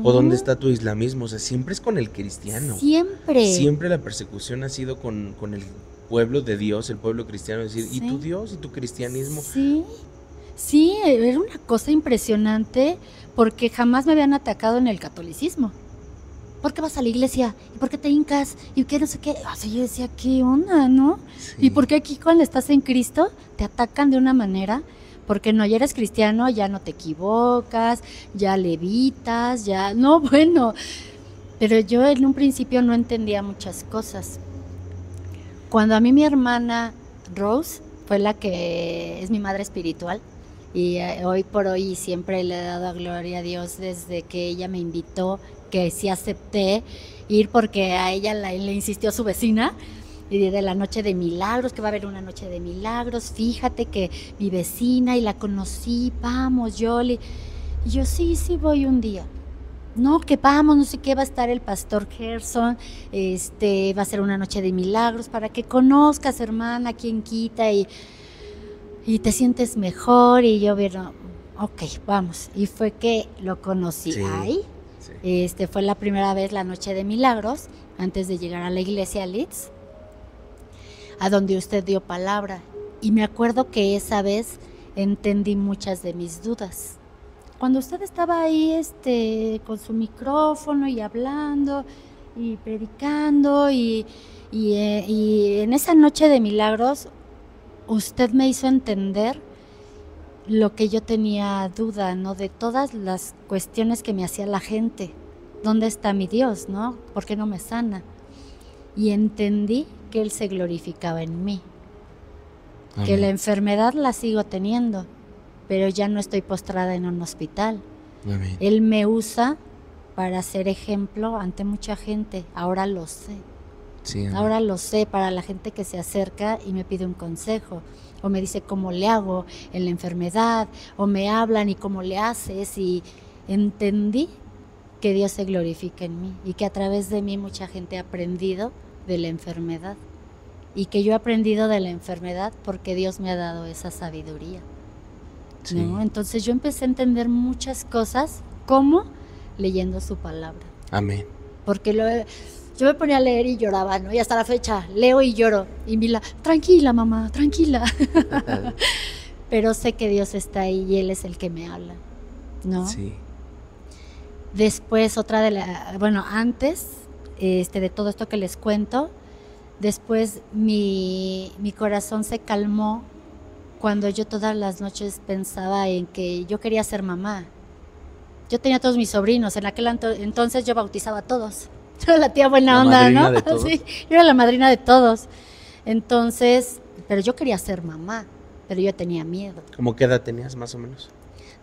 [SPEAKER 2] ¿O dónde está tu islamismo? O sea, siempre es con el cristiano. Siempre la persecución ha sido con el pueblo de Dios, el pueblo cristiano. Es decir, ¿y tu Dios y tu cristianismo?
[SPEAKER 1] Sí, era una cosa impresionante porque jamás me habían atacado en el catolicismo. ¿Por qué vas a la iglesia? ¿Y por qué te hincas? ¿Y qué no sé qué? O sea, yo decía, ¿qué onda, no? ¿Y por qué aquí cuando estás en Cristo te atacan de una manera? Porque no, ya eres cristiano, ya no te equivocas, ya levitas, ya... No, bueno, pero yo en un principio no entendía muchas cosas. Cuando a mí mi hermana Rose fue la que es mi madre espiritual, y hoy por hoy siempre le he dado gloria a Dios desde que ella me invitó, que sí acepté ir porque a ella le insistió su vecina, y de la noche de milagros, que va a haber una noche de milagros, fíjate que mi vecina y la conocí, vamos, Yoli. Y yo, sí, voy un día. No, que vamos, no sé qué, va a estar el pastor Gerson, va a ser una noche de milagros para que conozcas, hermana, quién quita y te sientes mejor. Y yo, bueno, ok, vamos. Y fue que lo conocí ahí. Sí. Fue la primera vez la noche de milagros, antes de llegar a la iglesia Leeds, a donde usted dio palabra. Y me acuerdo que esa vez entendí muchas de mis dudas. Cuando usted estaba ahí con su micrófono y hablando y predicando y en esa noche de milagros, usted me hizo entender lo que yo tenía duda, ¿no? De todas las cuestiones que me hacía la gente. ¿Dónde está mi Dios, no? ¿Por qué no me sana? y entendí que Él se glorificaba en mí.
[SPEAKER 2] Amén.
[SPEAKER 1] Que la enfermedad la sigo teniendo, pero ya no estoy postrada en un hospital.
[SPEAKER 2] Amén.
[SPEAKER 1] Él me usa para ser ejemplo ante mucha gente. Ahora lo sé.
[SPEAKER 2] Sí, amén.
[SPEAKER 1] Ahora lo sé para la gente que se acerca y me pide un consejo. O me dice cómo le hago en la enfermedad. O me hablan y cómo le haces. Y entendí que Dios se glorifica en mí. Y que a través de mí mucha gente ha aprendido de la enfermedad. Y que yo he aprendido de la enfermedad porque Dios me ha dado esa sabiduría.
[SPEAKER 2] Sí.
[SPEAKER 1] ¿No? Entonces yo empecé a entender muchas cosas, como leyendo su palabra.
[SPEAKER 2] Amén.
[SPEAKER 1] Porque yo me ponía a leer y lloraba, ¿no? Y hasta la fecha leo y lloro. Y Mila, tranquila mamá, tranquila. Pero sé que Dios está ahí y Él es el que me habla, ¿no?
[SPEAKER 2] Sí.
[SPEAKER 1] Después antes de todo esto que les cuento, después mi corazón se calmó cuando yo todas las noches pensaba en que yo quería ser mamá. Yo tenía todos mis sobrinos, en aquel entonces yo bautizaba a todos. Yo era la tía buena onda, ¿no?
[SPEAKER 2] De todos.
[SPEAKER 1] Sí, yo era la madrina de todos. Entonces, pero yo quería ser mamá, pero yo tenía miedo.
[SPEAKER 2] ¿Cómo qué edad tenías más o menos?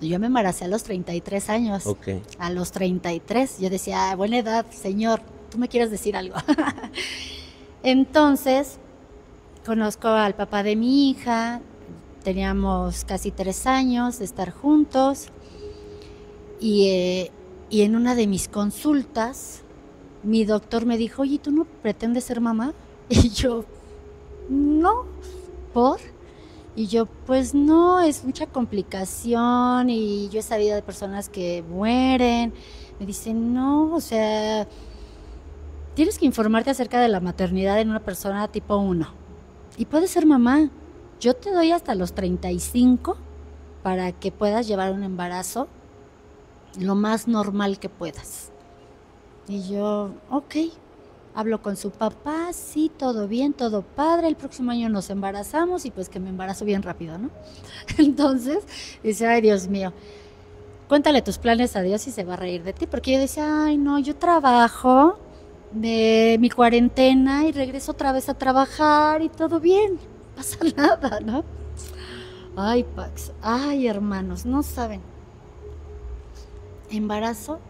[SPEAKER 1] Yo me embaracé a los 33 años.
[SPEAKER 2] Ok.
[SPEAKER 1] A los 33, yo decía, buena edad, Señor, tú me quieres decir algo. Entonces, conozco al papá de mi hija, teníamos casi 3 años de estar juntos y en una de mis consultas, mi doctor me dijo, oye, ¿tú no pretendes ser mamá? Y yo, no, ¿por? Y yo, pues no, es mucha complicación y yo he sabido de personas que mueren. Me dicen, no, o sea, tienes que informarte acerca de la maternidad en una persona tipo 1 y puedes ser mamá. Yo te doy hasta los 35 para que puedas llevar un embarazo lo más normal que puedas. Y yo, ok, hablo con su papá, sí, todo bien, todo padre, el próximo año nos embarazamos y pues que me embarazo bien rápido, ¿no? Entonces, dice, ay, Dios mío, cuéntale tus planes a Dios y se va a reír de ti, porque yo decía, ay, no, yo trabajo de mi cuarentena y regreso otra vez a trabajar y todo bien, no pasa nada, ¿no? Ay, Pax, ay, hermanos, no saben. Embarazo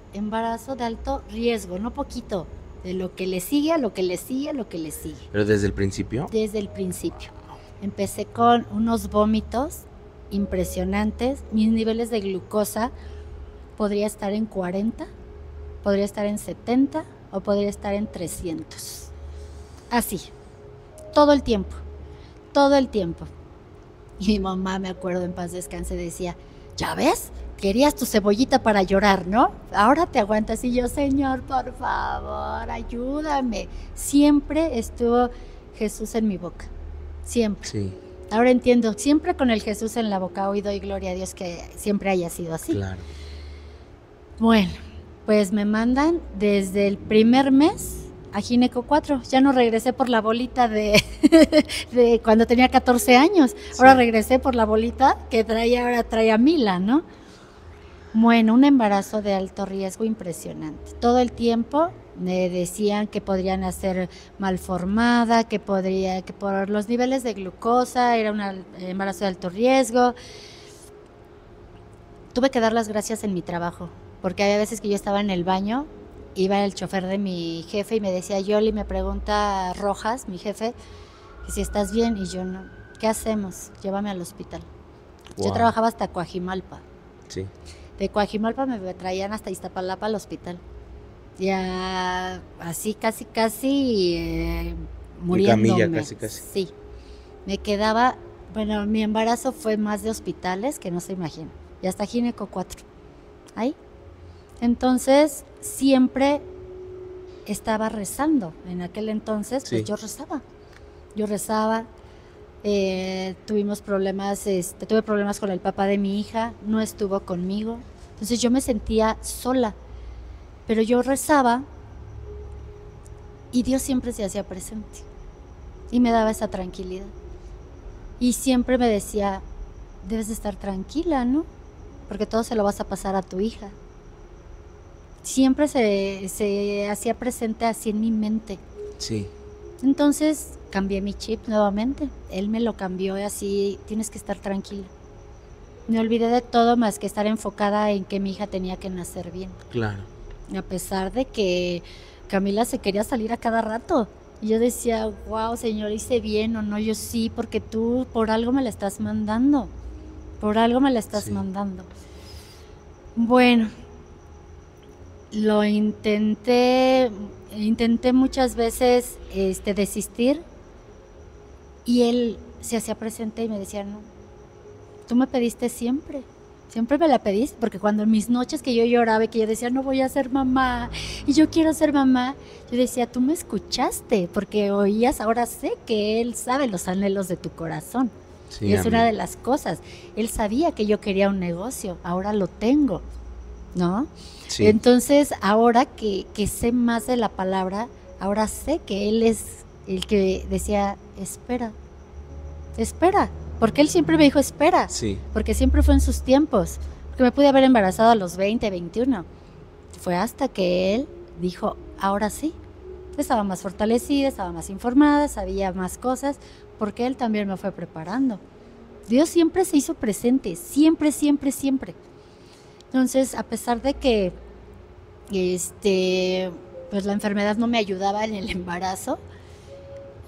[SPEAKER 1] de alto riesgo, no poquito, de lo que le sigue a lo que le sigue a lo que le sigue.
[SPEAKER 2] ¿Pero desde el principio?
[SPEAKER 1] Desde el principio. Empecé con unos vómitos impresionantes, mis niveles de glucosa podría estar en 40, podría estar en 70 o podría estar en 300. Así, todo el tiempo. Y mi mamá, me acuerdo, en paz descanse, decía, ¿ya ves? Querías tu cebollita para llorar, ¿no? Ahora te aguantas. Y yo, Señor, por favor, ayúdame. Siempre estuvo Jesús en mi boca, siempre.
[SPEAKER 2] Sí.
[SPEAKER 1] Ahora entiendo, siempre con el Jesús en la boca, hoy doy gloria a Dios que siempre haya sido así.
[SPEAKER 2] Claro.
[SPEAKER 1] Bueno, pues me mandan desde el primer mes a Gineco 4. Ya no regresé por la bolita de cuando tenía 14 años. Ahora regresé por la bolita que ahora traía Mila, ¿no? Bueno, un embarazo de alto riesgo impresionante. Todo el tiempo me decían que podrían nacer malformada, que por los niveles de glucosa era un embarazo de alto riesgo. Tuve que dar las gracias en mi trabajo, porque había veces que yo estaba en el baño, iba el chofer de mi jefe y me decía, Yoli, me pregunta Rojas, mi jefe, que si estás bien, y yo no. ¿Qué hacemos? Llévame al hospital. Wow. Yo trabajaba hasta Coajimalpa.
[SPEAKER 2] Sí.
[SPEAKER 1] De Coajimalpa me traían hasta Iztapalapa al hospital. Ya así casi muriéndome.
[SPEAKER 2] En camilla, casi.
[SPEAKER 1] Sí. Me quedaba, bueno, mi embarazo fue más de hospitales que no se imaginan. Y hasta Gineco 4. Ahí. Entonces, siempre estaba rezando. En aquel entonces, pues yo rezaba. Tuvimos problemas, tuve problemas con el papá de mi hija, no estuvo conmigo. Entonces yo me sentía sola, pero yo rezaba y Dios siempre se hacía presente y me daba esa tranquilidad. Y siempre me decía, debes de estar tranquila, ¿no? Porque todo se lo vas a pasar a tu hija. Siempre se hacía presente así en mi mente.
[SPEAKER 2] Sí.
[SPEAKER 1] Entonces cambié mi chip nuevamente. Él me lo cambió así, tienes que estar tranquila. Me olvidé de todo más que estar enfocada en que mi hija tenía que nacer bien.
[SPEAKER 2] Claro.
[SPEAKER 1] A pesar de que Camila se quería salir a cada rato. Y yo decía, wow, Señor, hice bien o no. Yo sí, porque tú por algo me la estás mandando. Por algo me la estás mandando. Bueno, lo intenté muchas veces desistir. Y él se hacía presente y me decía, no, tú me pediste siempre me la pediste, porque cuando en mis noches que yo lloraba y que yo decía, no voy a ser mamá, y yo quiero ser mamá, yo decía, tú me escuchaste, porque oías, ahora sé que Él sabe los anhelos de tu corazón. Sí, y es una de las cosas. Él sabía que yo quería un negocio, ahora lo tengo, ¿no? Sí. Entonces, ahora que sé más de la palabra, ahora sé que Él es el que decía, espera, porque Él siempre me dijo, espera, porque siempre fue en sus tiempos, porque me pude haber embarazado a los 20, 21, fue hasta que Él dijo, ahora sí, estaba más fortalecida, estaba más informada, sabía más cosas, porque Él también me fue preparando. Dios siempre se hizo presente, siempre. Entonces, a pesar de que pues la enfermedad no me ayudaba en el embarazo,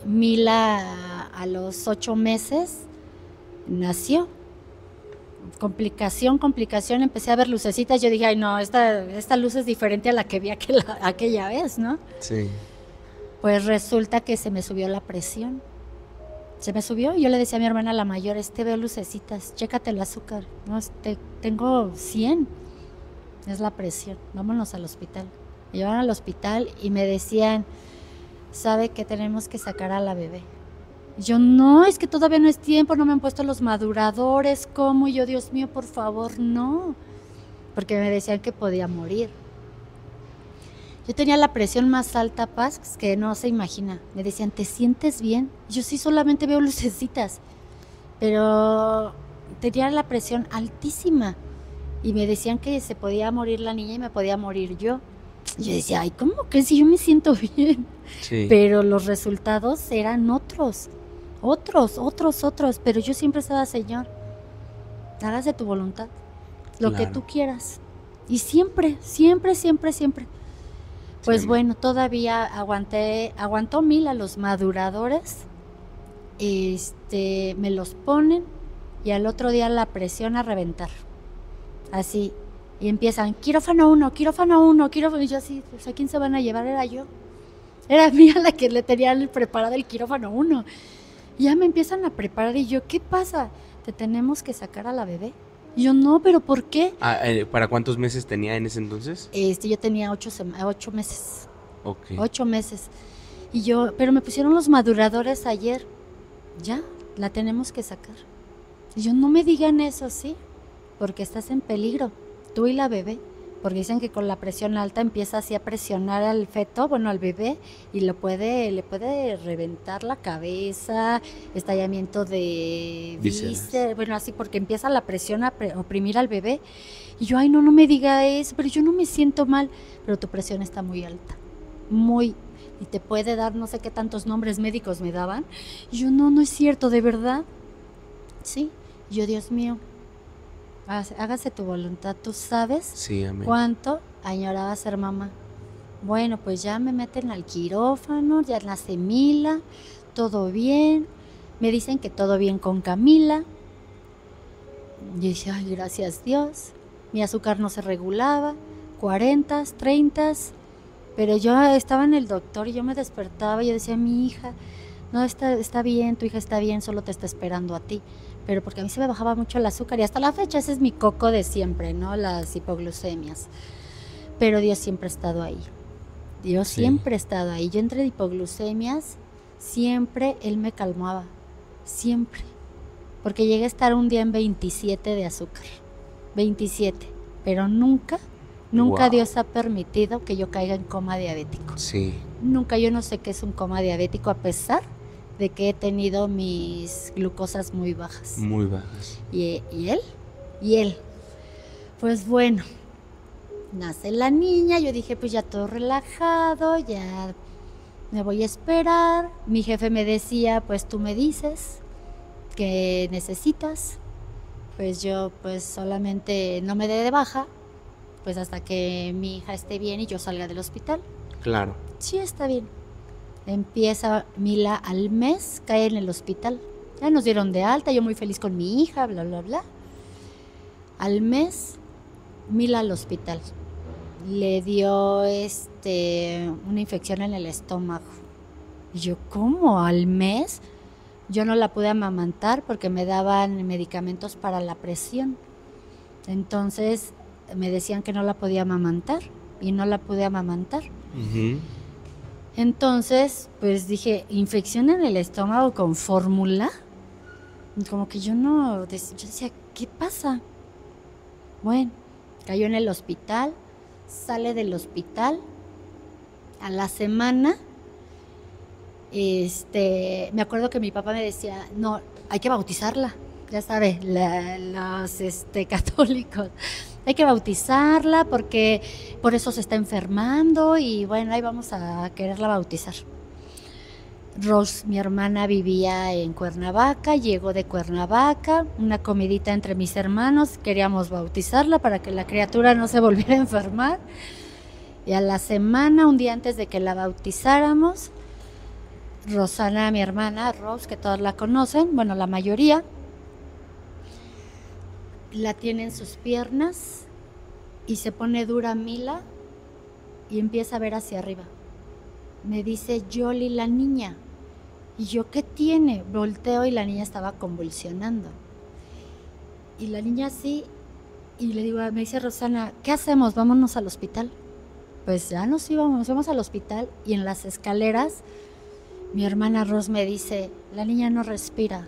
[SPEAKER 1] Mila a los 8 meses nació. Complicación, empecé a ver lucecitas, yo dije, ay no, esta luz es diferente a la que vi aquella vez, ¿no? Sí. Pues resulta que se me subió la presión. Se me subió y yo le decía a mi hermana la mayor, veo lucecitas, chécate el azúcar, no, tengo 100, es la presión, vámonos al hospital. Me llevaron al hospital y me decían, sabe que tenemos que sacar a la bebé. Y yo, no, es que todavía no es tiempo, no me han puesto los maduradores, ¿cómo? Y yo, Dios mío, por favor, no, porque me decían que podía morir. Yo tenía la presión más alta, Paz, que no se imagina. Me decían, ¿te sientes bien? Yo sí, solamente veo lucecitas, pero tenía la presión altísima y me decían que se podía morir la niña y me podía morir yo. Y yo decía, ay, ¿cómo que si yo me siento bien? Sí. Pero los resultados eran otros, pero yo siempre estaba, Señor, hágase tu voluntad, lo que tú quieras. Y siempre. Pues sí, bueno, todavía aguantó Mila los maduradores, me los ponen y al otro día la presión a reventar, así. Y empiezan, quirófano 1, y yo así, pues ¿a quién se van a llevar? Era yo. Era mía la que le tenían preparado el quirófano 1. Y ya me empiezan a preparar y yo, ¿qué pasa? ¿Te tenemos que sacar a la bebé? Y yo, no, ¿pero por qué?
[SPEAKER 2] ¿Para cuántos meses tenía en ese entonces?
[SPEAKER 1] Yo tenía 8 meses.
[SPEAKER 2] Ok.
[SPEAKER 1] 8 meses. Y yo, pero me pusieron los maduradores ayer. Ya, la tenemos que sacar. Y yo, no me digan eso, sí, porque estás en peligro. Tú y la bebé, porque dicen que con la presión alta empieza así a presionar al feto, al bebé, y le puede reventar la cabeza, estallamiento de vísceras, así, porque empieza la presión a oprimir al bebé. Y yo, ay, no me diga eso, pero yo no me siento mal, pero tu presión está muy alta, y te puede dar no sé qué tantos nombres médicos me daban. Y yo, no es cierto, ¿de verdad? Sí. Y yo, Dios mío, hágase tu voluntad, tú sabes cuánto añoraba ser mamá. Bueno, pues ya me meten al quirófano, ya nace Mila, todo bien, me dicen que todo bien con Camila. Yo dije, ay, gracias Dios, mi azúcar no se regulaba, 40, 30, pero yo estaba en el doctor y yo me despertaba y yo decía, mi hija, no, está bien, tu hija está bien, solo te está esperando a ti. Pero porque a mí se me bajaba mucho el azúcar y hasta la fecha ese es mi coco de siempre, ¿no? Las hipoglucemias. Pero Dios siempre ha estado ahí. Siempre ha estado ahí. Yo entre hipoglucemias, siempre Él me calmaba. Siempre. Porque llegué a estar un día en 27 de azúcar. 27. Pero nunca Dios ha permitido que yo caiga en coma diabético.
[SPEAKER 2] Sí.
[SPEAKER 1] Nunca, yo no sé qué es un coma diabético a pesar de que he tenido mis glucosas muy bajas.
[SPEAKER 2] Muy bajas.
[SPEAKER 1] ¿Y él? Pues bueno, nace la niña, yo dije, pues ya todo relajado, ya me voy a esperar. Mi jefe me decía, pues tú me dices qué necesitas. Pues yo pues solamente no me dé de baja, pues hasta que mi hija esté bien y yo salga del hospital.
[SPEAKER 2] Claro.
[SPEAKER 1] Sí, está bien. Empieza Mila al mes, cae en el hospital. Ya nos dieron de alta, yo muy feliz con mi hija, bla, bla, bla. Al mes, Mila al hospital. Le dio una infección en el estómago. Y yo, ¿cómo? ¿Al mes? Yo no la pude amamantar porque me daban medicamentos para la presión. Entonces me decían que no la podía amamantar y no la pude amamantar.
[SPEAKER 2] Uh-huh.
[SPEAKER 1] Entonces, pues dije, infección en el estómago con fórmula. Como que yo decía, ¿qué pasa? Bueno, cayó en el hospital, sale del hospital. A la semana, me acuerdo que mi papá me decía, no, hay que bautizarla. Ya sabe, los católicos. Hay que bautizarla porque por eso se está enfermando y bueno, ahí vamos a quererla bautizar. Rose, mi hermana, vivía en Cuernavaca, llegó de Cuernavaca, una comidita entre mis hermanos, queríamos bautizarla para que la criatura no se volviera a enfermar. Y a la semana, un día antes de que la bautizáramos, Rosana, mi hermana, Rose, que todos la conocen, bueno, la mayoría, la tiene en sus piernas y se pone dura Mila y empieza a ver hacia arriba. Me dice, Yoli, la niña. Y yo, ¿qué tiene? Volteo y la niña estaba convulsionando. Y la niña así, y le digo, me dice Rosana, ¿qué hacemos? Vámonos al hospital. Pues ya nos fuimos al hospital y en las escaleras mi hermana Rose me dice, la niña no respira.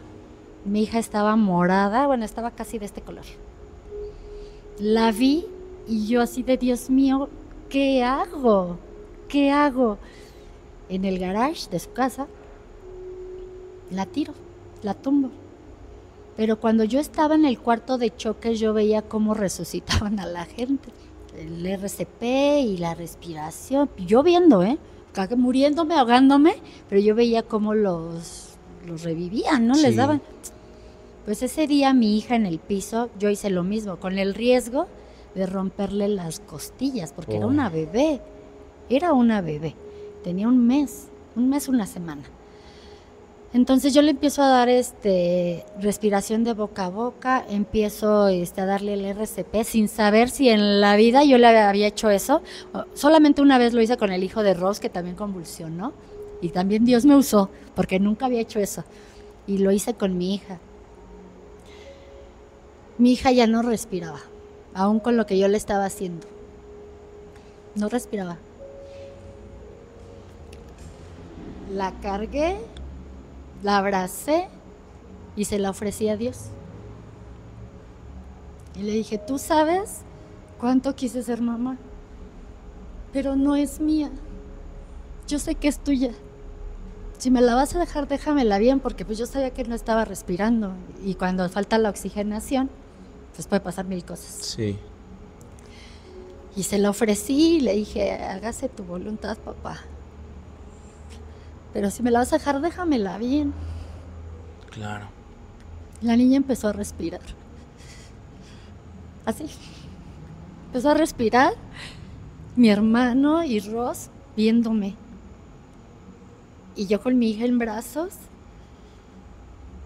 [SPEAKER 1] Mi hija estaba morada, bueno, estaba casi de este color. La vi y yo así de, Dios mío, ¿qué hago? ¿Qué hago? En el garage de su casa, la tiro, la tumbo. Pero cuando yo estaba en el cuarto de choque, yo veía cómo resucitaban a la gente. El RCP y la respiración. Yo viendo, muriéndome, ahogándome, pero yo veía cómo los revivían, ¿no? Sí. Les daban. Pues ese día mi hija en el piso, yo hice lo mismo, con el riesgo de romperle las costillas, porque era una bebé. Tenía un mes, una semana. Entonces yo le empiezo a dar respiración de boca a boca, empiezo a darle el RCP sin saber si en la vida yo le había hecho eso. Solamente una vez lo hice con el hijo de Rose, que también convulsionó, y también Dios me usó, porque nunca había hecho eso. Y lo hice con mi hija. Mi hija ya no respiraba, aún con lo que yo le estaba haciendo. No respiraba. La cargué, la abracé y se la ofrecí a Dios. Y le dije, tú sabes cuánto quise ser mamá, pero no es mía. Yo sé que es tuya. Si me la vas a dejar, déjamela bien, porque pues yo sabía que no estaba respirando. Y cuando falta la oxigenación, pues puede pasar mil cosas.
[SPEAKER 2] Sí.
[SPEAKER 1] Y se la ofrecí y le dije, hágase tu voluntad, papá. Pero si me la vas a dejar, déjamela bien.
[SPEAKER 2] Claro.
[SPEAKER 1] La niña empezó a respirar. Así. Empezó a respirar. Mi hermano y Ross viéndome. Y yo con mi hija en brazos.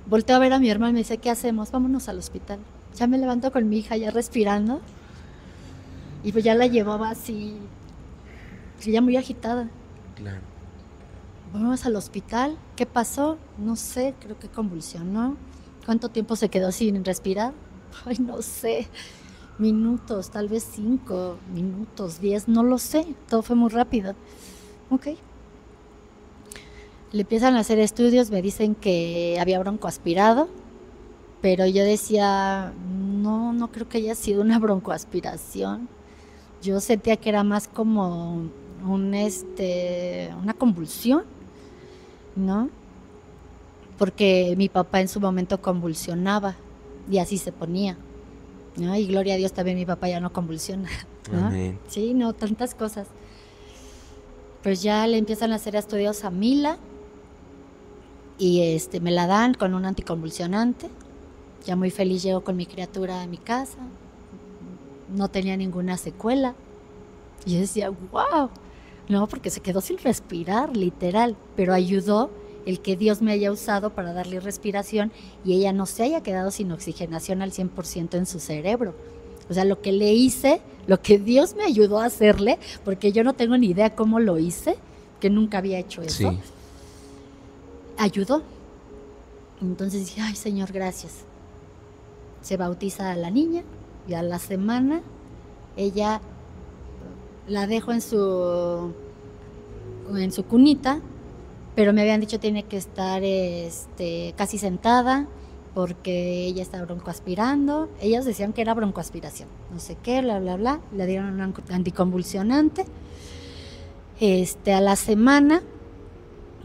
[SPEAKER 1] Volteo a ver a mi hermano y me dice, ¿qué hacemos? Vámonos al hospital. Ya me levanto con mi hija ya respirando. Y pues ya la llevaba así, ya muy agitada.
[SPEAKER 2] Claro.
[SPEAKER 1] Vamos al hospital. ¿Qué pasó? No sé, creo que convulsionó. ¿Cuánto tiempo se quedó sin respirar? Ay, no sé. Minutos, tal vez 5 minutos, 10, no lo sé. Todo fue muy rápido. Ok. Le empiezan a hacer estudios, me dicen que había broncoaspirado, pero yo decía, no creo que haya sido una broncoaspiración. Yo sentía que era más como una convulsión, ¿no? Porque mi papá en su momento convulsionaba y así se ponía, ¿no? Y gloria a Dios también mi papá ya no convulsiona, ¿no?
[SPEAKER 2] Amén.
[SPEAKER 1] Sí, no, tantas cosas. Pues ya le empiezan a hacer estudios a Mila y me la dan con un anticonvulsionante. Ya muy feliz llego con mi criatura a mi casa. No tenía ninguna secuela. Y yo decía, wow, no, porque se quedó sin respirar, literal, pero ayudó el que Dios me haya usado para darle respiración y ella no se haya quedado sin oxigenación al 100% en su cerebro. O sea, lo que le hice, lo que Dios me ayudó a hacerle, porque yo no tengo ni idea cómo lo hice, que nunca había hecho eso, sí, ayudó. Entonces dije, ay, Señor, gracias. Se bautiza a la niña y a la semana ella la dejo en su cunita, pero me habían dicho tiene que estar casi sentada porque ella está broncoaspirando. Ellos decían que era broncoaspiración, no sé qué, bla, bla, bla. Le dieron un anticonvulsionante. A la semana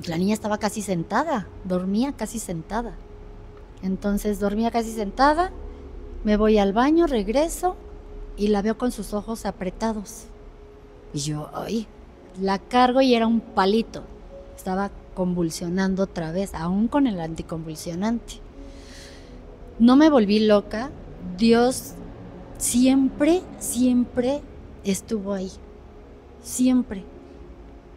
[SPEAKER 1] la niña estaba casi sentada, dormía casi sentada. Entonces dormía casi sentada, me voy al baño, regreso y la veo con sus ojos apretados. Y yo, ay, la cargo y era un palito. Estaba convulsionando otra vez, aún con el anticonvulsionante. No me volví loca. Dios siempre, siempre estuvo ahí. Siempre.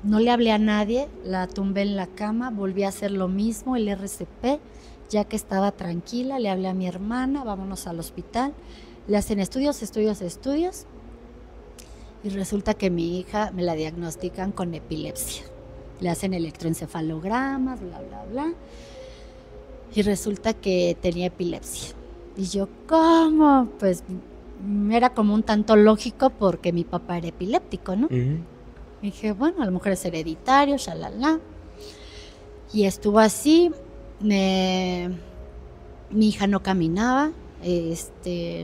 [SPEAKER 1] No le hablé a nadie, la tumbé en la cama, volví a hacer lo mismo, el RCP, ya que estaba tranquila, le hablé a mi hermana, vámonos al hospital. Le hacen estudios. Y resulta que mi hija me la diagnostican con epilepsia. Le hacen electroencefalogramas, bla, bla, bla. Y resulta que tenía epilepsia. Y yo, ¿cómo? Pues era como un tanto lógico porque mi papá era epiléptico, ¿no? Uh-huh. Y dije, bueno, a lo mejor es hereditario, shalala. Y estuvo así. Mi hija no caminaba,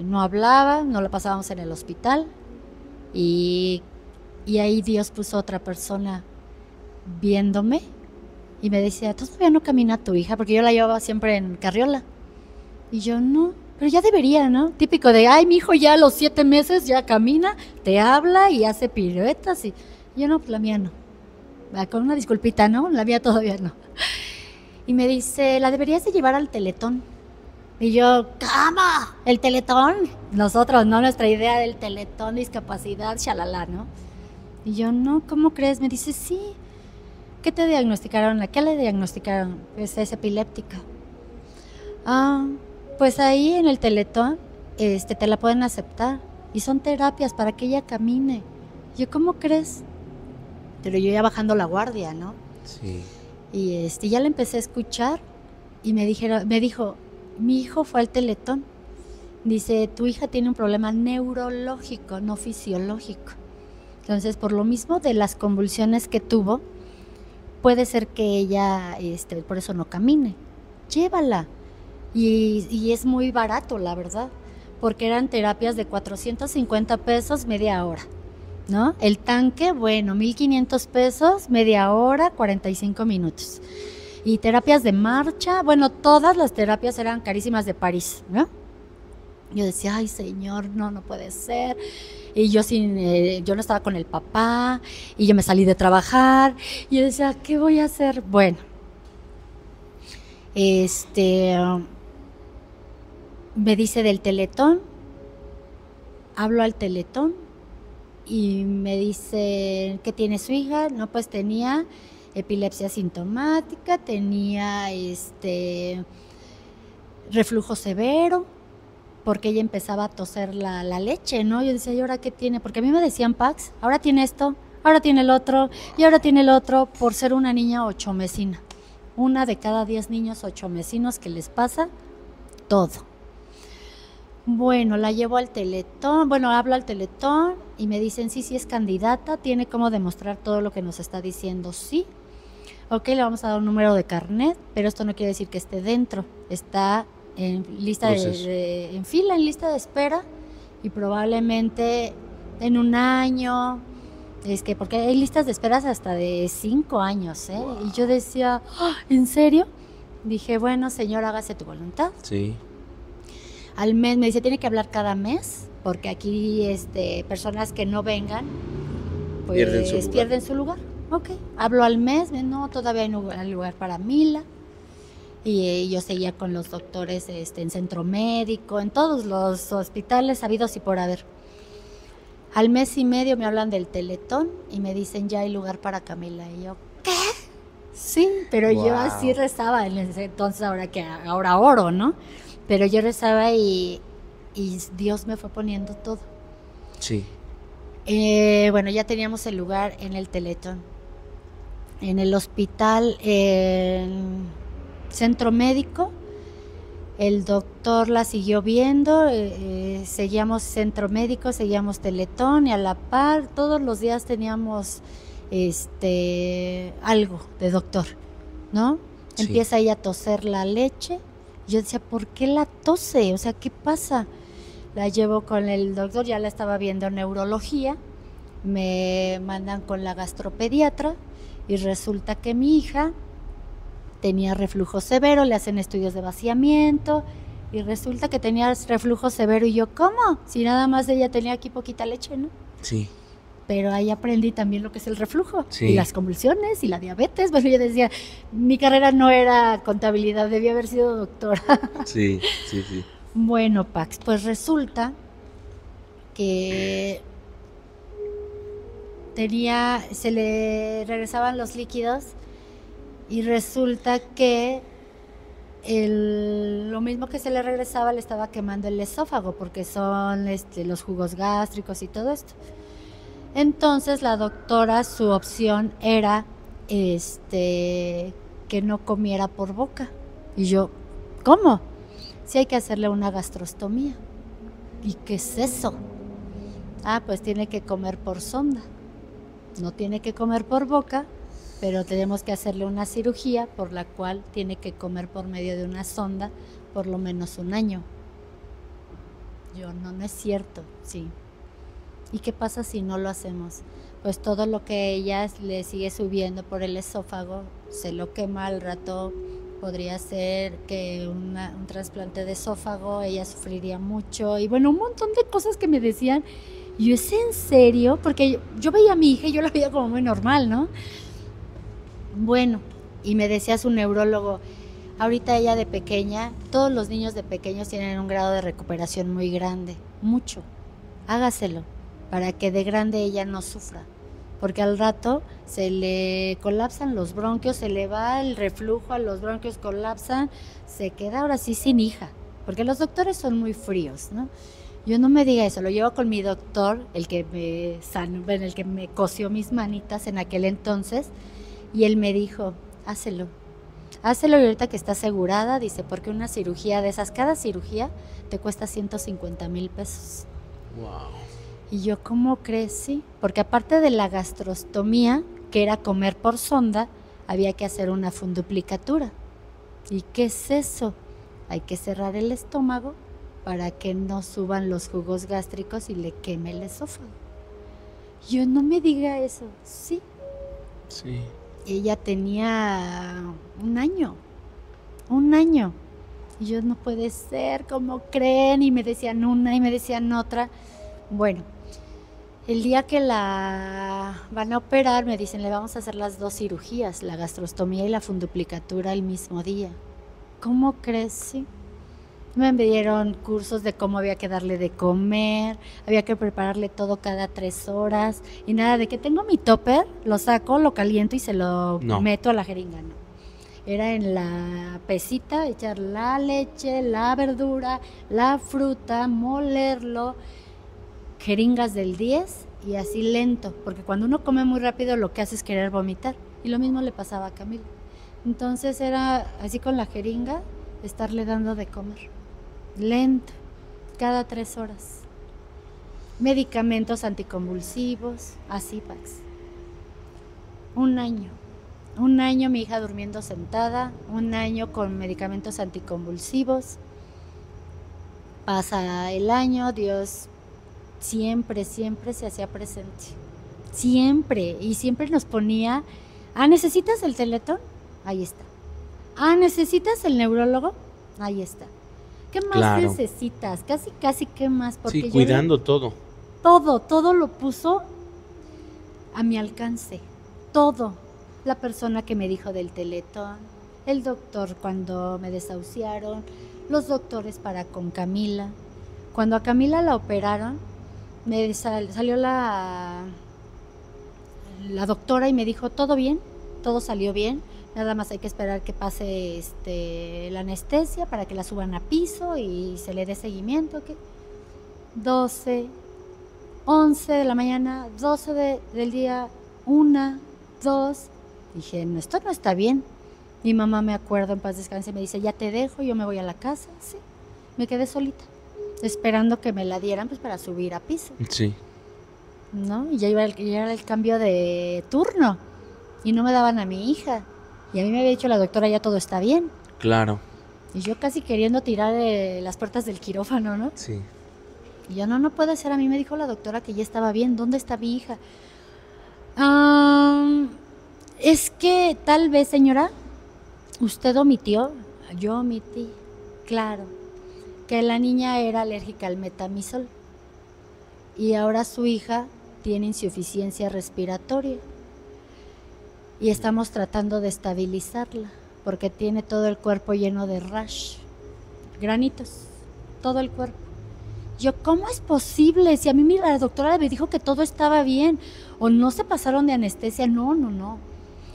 [SPEAKER 1] no hablaba, no la pasábamos en el hospital. Y ahí Dios puso otra persona viéndome y me decía, ¿todavía no camina tu hija? Porque yo la llevaba siempre en carriola. Y yo, no, pero ya debería, ¿no? Típico de, ay, mi hijo ya a los 7 meses ya camina, te habla y hace piruetas. Y yo, no, pues la mía no. Con una disculpita, ¿no? La mía todavía no. Y me dice, la deberías de llevar al Teletón. Y yo, ¿cómo? ¿El Teletón? Nosotros, ¿no? Nuestra idea del Teletón, discapacidad, shalala, ¿no? Y yo, no, ¿cómo crees? Me dice, sí. ¿Qué te diagnosticaron? ¿A qué le diagnosticaron? Pues es epiléptica. Ah, pues ahí en el Teletón, te la pueden aceptar. Y son terapias para que ella camine. Y yo, ¿cómo crees? Pero yo ya bajando la guardia, ¿no?
[SPEAKER 2] Sí.
[SPEAKER 1] Y ya la empecé a escuchar y me dijo, mi hijo fue al Teletón. Dice, tu hija tiene un problema neurológico, no fisiológico. Entonces, por lo mismo de las convulsiones que tuvo, puede ser que ella, por eso no camine. Llévala. Y es muy barato, la verdad, porque eran terapias de 450 pesos media hora, ¿no? El tanque, bueno, 1,500 pesos, media hora, 45 minutos. Y terapias de marcha, bueno, todas las terapias eran carísimas de París, ¿no? Yo decía, ay, Señor, no puede ser. Y yo yo no estaba con el papá, y yo me salí de trabajar, y yo decía, ¿qué voy a hacer? Bueno, me dice del Teletón, hablo al Teletón, y me dice, ¿qué tiene su hija? No, pues tenía epilepsia sintomática, tenía reflujo severo, porque ella empezaba a toser la leche, ¿no? Yo decía, ¿y ahora qué tiene? Porque a mí me decían Pax, ahora tiene esto, ahora tiene el otro, y ahora tiene el otro, por ser una niña 8mesina. 1 de cada 10 niños 8mesinos que les pasa todo. Bueno, la llevo al Teletón, hablo al Teletón y me dicen, sí, es candidata, tiene cómo demostrar todo lo que nos está diciendo, sí. Ok, le vamos a dar un número de carnet, pero esto no quiere decir que esté dentro, está en lista en fila, en lista de espera, y probablemente en un año, porque hay listas de esperas hasta de 5 años, ¿eh? Wow. Y yo decía, ¿en serio? Dije, bueno, Señor, hágase tu voluntad.
[SPEAKER 2] Sí.
[SPEAKER 1] Al mes, me dice, tiene que hablar cada mes, porque aquí personas que no vengan, pues pierden su lugar. Ok, hablo al mes, no, todavía hay lugar para Mila. Y yo seguía con los doctores en centro médico, en todos los hospitales habidos y por haber. Al mes y medio me hablan del Teletón y me dicen ya hay lugar para Camila. Y yo, ¿qué? Sí, pero yo así rezaba en ese entonces, ahora oro, ¿no? Pero yo rezaba y Dios me fue poniendo todo.
[SPEAKER 2] Sí.
[SPEAKER 1] Bueno, ya teníamos el lugar en el Teletón. En el hospital, centro médico, el doctor la siguió viendo, seguíamos centro médico, seguíamos Teletón y a la par todos los días teníamos algo de doctor, ¿no? Sí. Empieza ella a toser la leche. Yo decía, ¿por qué la tose? O sea, ¿qué pasa? La llevo con el doctor, ya la estaba viendo neurología, me mandan con la gastropediatra y resulta que mi hija tenía reflujo severo, le hacen estudios de vaciamiento y resulta que tenía reflujo severo y yo, ¿cómo? Si nada más ella tenía aquí poquita leche, ¿no?
[SPEAKER 2] Sí.
[SPEAKER 1] Pero ahí aprendí también lo que es el reflujo,
[SPEAKER 2] sí.
[SPEAKER 1] Y las convulsiones y la diabetes. Bueno, yo decía, mi carrera no era contabilidad, debía haber sido doctora.
[SPEAKER 2] Sí.
[SPEAKER 1] Bueno, Pax, pues resulta que se le regresaban los líquidos y resulta que lo mismo que se le regresaba le estaba quemando el esófago porque son los jugos gástricos y todo esto. Entonces la doctora, su opción era que no comiera por boca. Y yo, ¿cómo? Sí, hay que hacerle una gastrostomía. ¿Y qué es eso? Pues tiene que comer por sonda. No tiene que comer por boca, pero tenemos que hacerle una cirugía por la cual tiene que comer por medio de una sonda por lo menos 1 año. Yo, no es cierto, sí. ¿Y qué pasa si no lo hacemos? Pues todo lo que ella le sigue subiendo por el esófago, se lo quema al rato, podría ser que un trasplante de esófago, ella sufriría mucho, y bueno, un montón de cosas que me decían. Y yo, ¿es en serio? Porque yo veía a mi hija y yo la veía como muy normal, ¿no? Bueno, y me decía su neurólogo, ahorita ella de pequeña, todos los niños de pequeños tienen un grado de recuperación muy grande, mucho. Hágaselo, para que de grande ella no sufra. Porque al rato se le colapsan los bronquios, se le va el reflujo a los bronquios, colapsan, se queda ahora sí sin hija. Porque los doctores son muy fríos, ¿no? Yo, no me diga eso, lo llevo con mi doctor, el que me cosió mis manitas en aquel entonces, y él me dijo, hácelo y ahorita que está asegurada, dice, porque una cirugía de esas, cada cirugía te cuesta 150,000 pesos.
[SPEAKER 2] Wow.
[SPEAKER 1] Y yo, ¿cómo crees? Sí, porque aparte de la gastrostomía, que era comer por sonda, había que hacer una funduplicatura. ¿Y qué es eso? Hay que cerrar el estómago para que no suban los jugos gástricos y le queme el esófago. Yo, no me diga eso. Sí. Ella tenía 1 año. Y yo, no puede ser, ¿cómo creen? Y me decían una y me decían otra. Bueno, el día que la van a operar, me dicen, le vamos a hacer las 2 cirugías, la gastrostomía y la funduplicatura el mismo día. ¿Cómo crees? Sí. Me dieron cursos de cómo había que darle de comer, había que prepararle todo cada 3 horas y nada de que tengo mi topper, lo saco, lo caliento y se lo meto a la jeringa, no. Era en la pesita, echar la leche, la verdura, la fruta, molerlo, jeringas del 10 y así lento, porque cuando uno come muy rápido lo que hace es querer vomitar y lo mismo le pasaba a Camila. Entonces era así con la jeringa, estarle dando de comer. Lento, cada 3 horas. Medicamentos anticonvulsivos, así, Pax. 1 año. 1 año mi hija durmiendo sentada, 1 año con medicamentos anticonvulsivos. Pasa el año, Dios siempre se hacía presente. Siempre, y siempre nos ponía, ¿necesitas el Teletón? Ahí está. ¿Necesitas el neurólogo? Ahí está. ¿Qué más necesitas? Casi, ¿qué más?
[SPEAKER 2] Porque sí, cuidando todo.
[SPEAKER 1] Todo lo puso a mi alcance. todo. La persona que me dijo del Teletón, el doctor cuando me desahuciaron, los doctores para con Camila. Cuando a Camila la operaron, me salió la doctora y me dijo, todo bien, todo salió bien, nada más hay que esperar que pase la anestesia para que la suban a piso y se le dé seguimiento. 12, 11 de la mañana, 12 del día, 1, 2. Dije, no, esto no está bien. Mi mamá, me acuerdo, en paz descanse, me dice, ya te dejo, yo me voy a la casa. Sí, me quedé solita, esperando que me la dieran pues para subir a piso.
[SPEAKER 2] Sí.
[SPEAKER 1] ¿No? Y ya era el cambio de turno y no me daban a mi hija. Y a mí me había dicho la doctora, ya todo está bien.
[SPEAKER 2] Claro.
[SPEAKER 1] Y yo casi queriendo tirar las puertas del quirófano, ¿no?
[SPEAKER 2] Sí.
[SPEAKER 1] Y yo, no puede ser, a mí me dijo la doctora que ya estaba bien, ¿dónde está mi hija? Es que tal vez, señora, usted omitió, yo omití, claro, que la niña era alérgica al metamizol y ahora su hija tiene insuficiencia respiratoria y estamos tratando de estabilizarla porque tiene todo el cuerpo lleno de rash, granitos, todo el cuerpo. Yo, ¿cómo es posible? Si a mí la doctora me dijo que todo estaba bien, o no se pasaron de anestesia, no.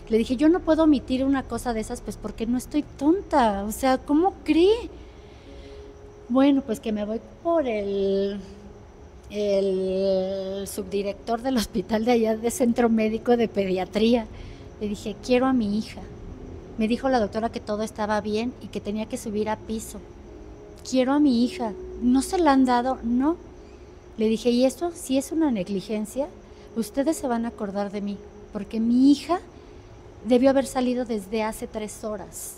[SPEAKER 1] Le dije, yo no puedo omitir una cosa de esas, pues porque no estoy tonta, o sea, ¿cómo cree? Bueno, pues que me voy por el subdirector del hospital de allá, de Centro Médico de Pediatría. Le dije, quiero a mi hija. Me dijo la doctora que todo estaba bien y que tenía que subir a piso. Quiero a mi hija. ¿No se la han dado? No. Le dije, ¿y esto si es una negligencia? Ustedes se van a acordar de mí, porque mi hija debió haber salido desde hace 3 horas.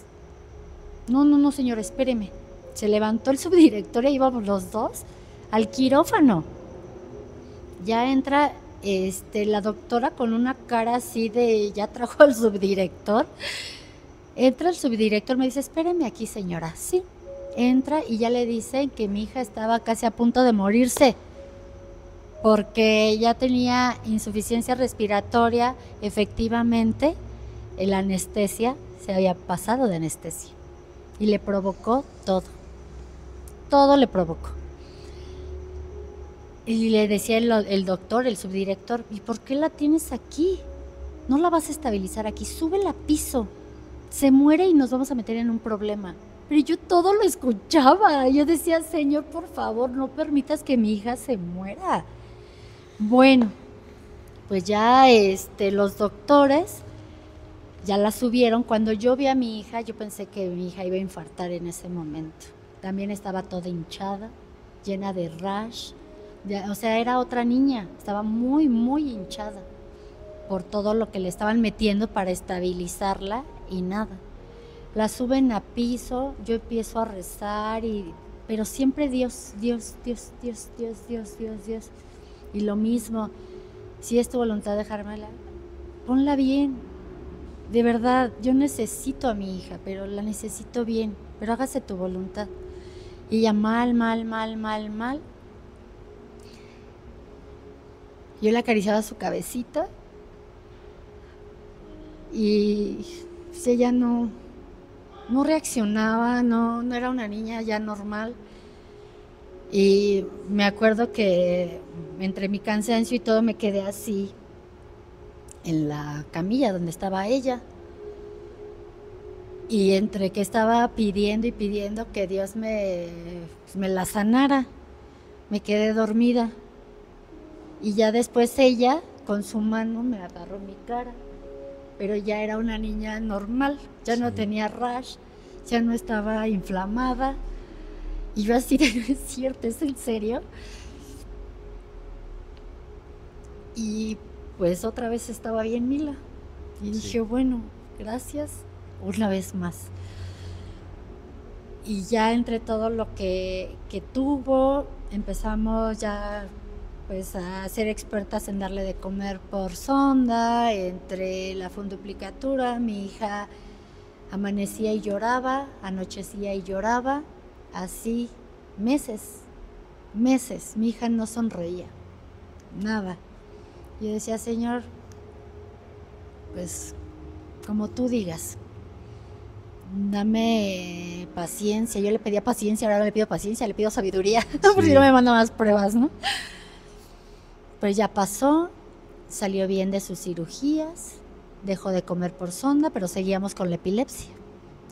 [SPEAKER 1] No, señor, espéreme. Se levantó el subdirector y íbamos los dos al quirófano. Ya entra la doctora con una cara así de, ya trajo al subdirector. Entra el subdirector, me dice, espéreme aquí, señora. Sí. Entra y ya le dicen que mi hija estaba casi a punto de morirse porque ya tenía insuficiencia respiratoria. Efectivamente, la anestesia, se había pasado de anestesia y le provocó todo le provocó. Y le decía el doctor, el subdirector, ¿y por qué la tienes aquí? No la vas a estabilizar aquí, súbela a piso, se muere y nos vamos a meter en un problema. Pero yo todo lo escuchaba. Yo decía, Señor, por favor, no permitas que mi hija se muera. Bueno, pues ya los doctores ya la subieron. Cuando yo vi a mi hija, yo pensé que mi hija iba a infartar en ese momento. También estaba toda hinchada, llena de rash. O sea, era otra niña. Estaba muy, muy hinchada por todo lo que le estaban metiendo para estabilizarla y nada. La suben a piso, yo empiezo a rezar, pero siempre Dios. Y lo mismo, si es tu voluntad dejármela, ponla bien. De verdad, yo necesito a mi hija, pero la necesito bien, pero hágase tu voluntad. Y ella mal. Yo le acariciaba su cabecita y pues ella no reaccionaba, no era una niña ya normal. Y me acuerdo que entre mi cansancio y todo me quedé así en la camilla donde estaba ella. Y entre que estaba pidiendo y pidiendo que Dios me la sanara, me quedé dormida. Y ya después ella con su mano me agarró mi cara. Pero ya era una niña normal, ya no tenía rash, ya no estaba inflamada. Y yo así de, no es cierto, ¿es en serio? Y pues otra vez estaba bien Mila. Y dije, bueno, gracias una vez más. Y ya entre todo lo que tuvo, empezamos ya pues a ser expertas en darle de comer por sonda, entre la funduplicatura. Mi hija amanecía y lloraba, anochecía y lloraba, así meses. Mi hija no sonreía, nada. Yo decía, Señor, pues como tú digas, dame paciencia. Yo le pedía paciencia, ahora no le pido paciencia, le pido sabiduría, por si no me manda más pruebas, ¿no? Pues ya pasó, salió bien de sus cirugías, dejó de comer por sonda, pero seguíamos con la epilepsia.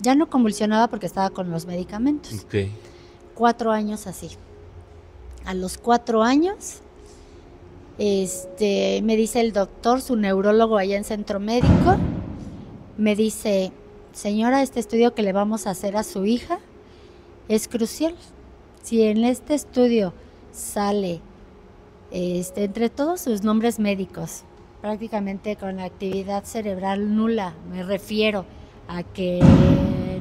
[SPEAKER 1] Ya no convulsionaba porque estaba con los medicamentos. 4 años así. A los 4 años, me dice el doctor, su neurólogo allá en Centro Médico, me dice: señora, este estudio que le vamos a hacer a su hija es crucial. Si en este estudio sale entre todos sus nombres médicos, prácticamente con actividad cerebral nula, me refiero a que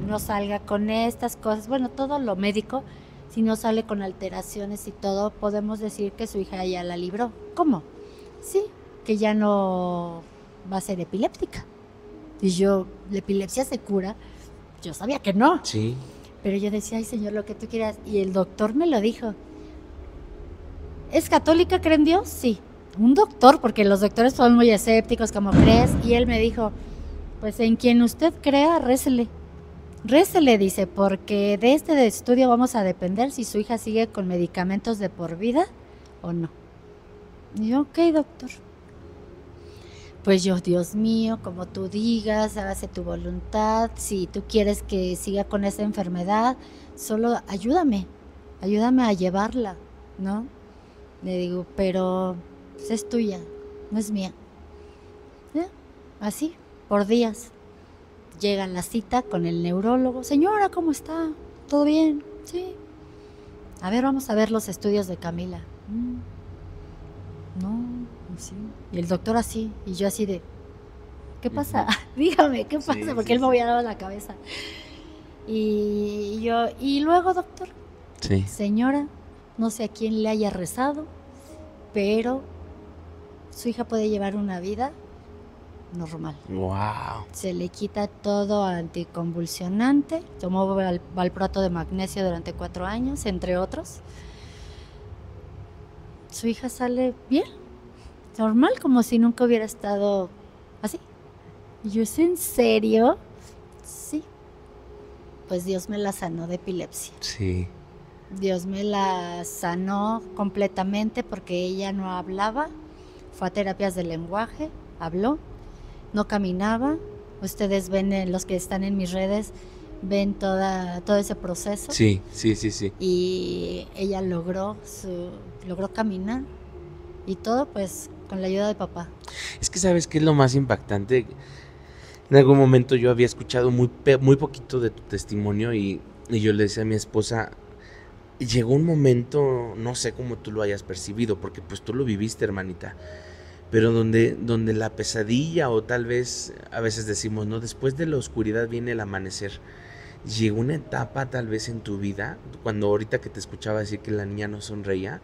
[SPEAKER 1] no salga con estas cosas, bueno, todo lo médico, si no sale con alteraciones y todo, podemos decir que su hija ya la libró. ¿Cómo? Sí, que ya no va a ser epiléptica. Y yo, ¿la epilepsia se cura? Yo sabía que no.
[SPEAKER 2] Sí.
[SPEAKER 1] Pero yo decía: ay, señor, lo que tú quieras. Y el doctor me lo dijo. ¿Es católica, cree en Dios? Sí. Un doctor, porque los doctores son muy escépticos, como crees. Y él me dijo: pues en quien usted crea, récele. Récele, dice, porque de este estudio vamos a depender si su hija sigue con medicamentos de por vida o no. Y yo, ok, doctor. Pues yo, Dios mío, como tú digas, hágase tu voluntad. Si tú quieres que siga con esa enfermedad, solo ayúdame a llevarla, ¿no? Le digo, pero pues, es tuya, no es mía. Así, por días. Llega la cita con el neurólogo. Señora, ¿cómo está? ¿Todo bien? Sí. A ver, vamos a ver los estudios de Camila. No, sí. Y el doctor así, y yo así de, ¿qué pasa? Dígame, ¿qué pasa? Sí, porque él me había dado la cabeza. Y yo, y luego, doctor, señora, no sé a quién le haya rezado, pero su hija puede llevar una vida normal.
[SPEAKER 2] Wow.
[SPEAKER 1] Se le quita todo anticonvulsionante, tomó valproato de magnesio durante 4 años, entre otros. Su hija sale bien, normal, como si nunca hubiera estado así. Y yo, ¿es en serio? Sí. Pues Dios me la sanó de epilepsia.
[SPEAKER 2] Sí.
[SPEAKER 1] Dios me la sanó completamente porque ella no hablaba. Fue a terapias de lenguaje, habló, no caminaba. Ustedes ven, los que están en mis redes, ven todo ese proceso.
[SPEAKER 2] Sí.
[SPEAKER 1] Y ella logró caminar y todo pues con la ayuda de papá.
[SPEAKER 2] Es que ¿sabes qué es lo más impactante? En algún momento yo había escuchado muy poquito de tu testimonio y yo le decía a mi esposa, llegó un momento, no sé cómo tú lo hayas percibido, porque pues tú lo viviste, hermanita, pero donde la pesadilla, o tal vez a veces decimos, no, después de la oscuridad viene el amanecer. Llegó una etapa tal vez en tu vida, cuando ahorita que te escuchaba decir que la niña no sonreía,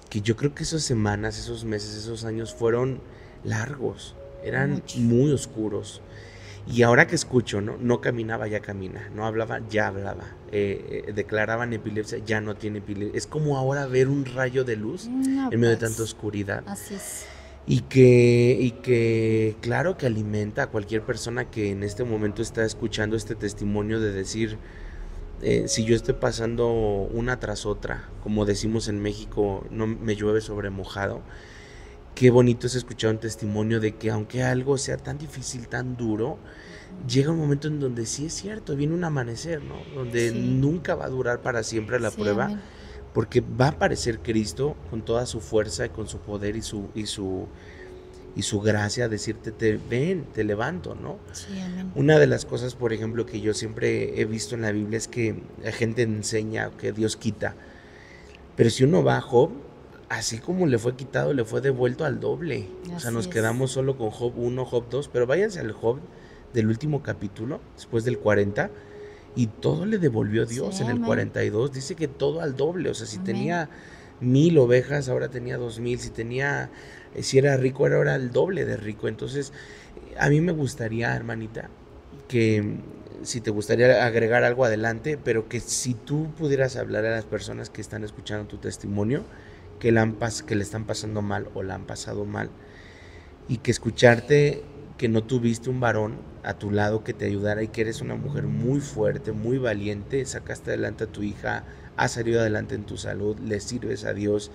[SPEAKER 2] que yo creo que esas semanas, esos meses, esos años fueron largos, eran muy oscuros. Y ahora que escucho, no caminaba, ya camina, no hablaba, ya hablaba, declaraban epilepsia, ya no tiene epilepsia. Es como ahora ver un rayo de luz en medio de tanta oscuridad.
[SPEAKER 1] Así es.
[SPEAKER 2] Y que claro que alimenta a cualquier persona que en este momento está escuchando este testimonio de decir, si yo estoy pasando una tras otra, como decimos en México, no me llueve sobre mojado, qué bonito es escuchar un testimonio de que aunque algo sea tan difícil, tan duro, llega un momento en donde sí es cierto, viene un amanecer, ¿no? Donde nunca va a durar para siempre la prueba, amén. Porque va a aparecer Cristo con toda su fuerza y con su poder y su gracia, a decirte, te levanto, ¿no?
[SPEAKER 1] Sí, amén.
[SPEAKER 2] Una de las cosas, por ejemplo, que yo siempre he visto en la Biblia es que la gente enseña que Dios quita, pero si uno va a Job, así como le fue quitado, le fue devuelto al doble. Así o sea, nos quedamos solo con Job 1, Job 2, pero váyanse al Job del último capítulo, después del 40, y todo le devolvió Dios en el 42. Dice que todo al doble, o sea, si tenía 1000 ovejas, ahora tenía 2000, si era rico, ahora el doble de rico. Entonces, a mí me gustaría, hermanita, que si te gustaría agregar algo adelante, pero que si tú pudieras hablar a las personas que están escuchando tu testimonio, que le están pasando mal o la han pasado mal, y que escucharte que no tuviste un varón a tu lado que te ayudara y que eres una mujer muy fuerte, muy valiente, sacaste adelante a tu hija, has salido adelante en tu salud, le sirves a Dios,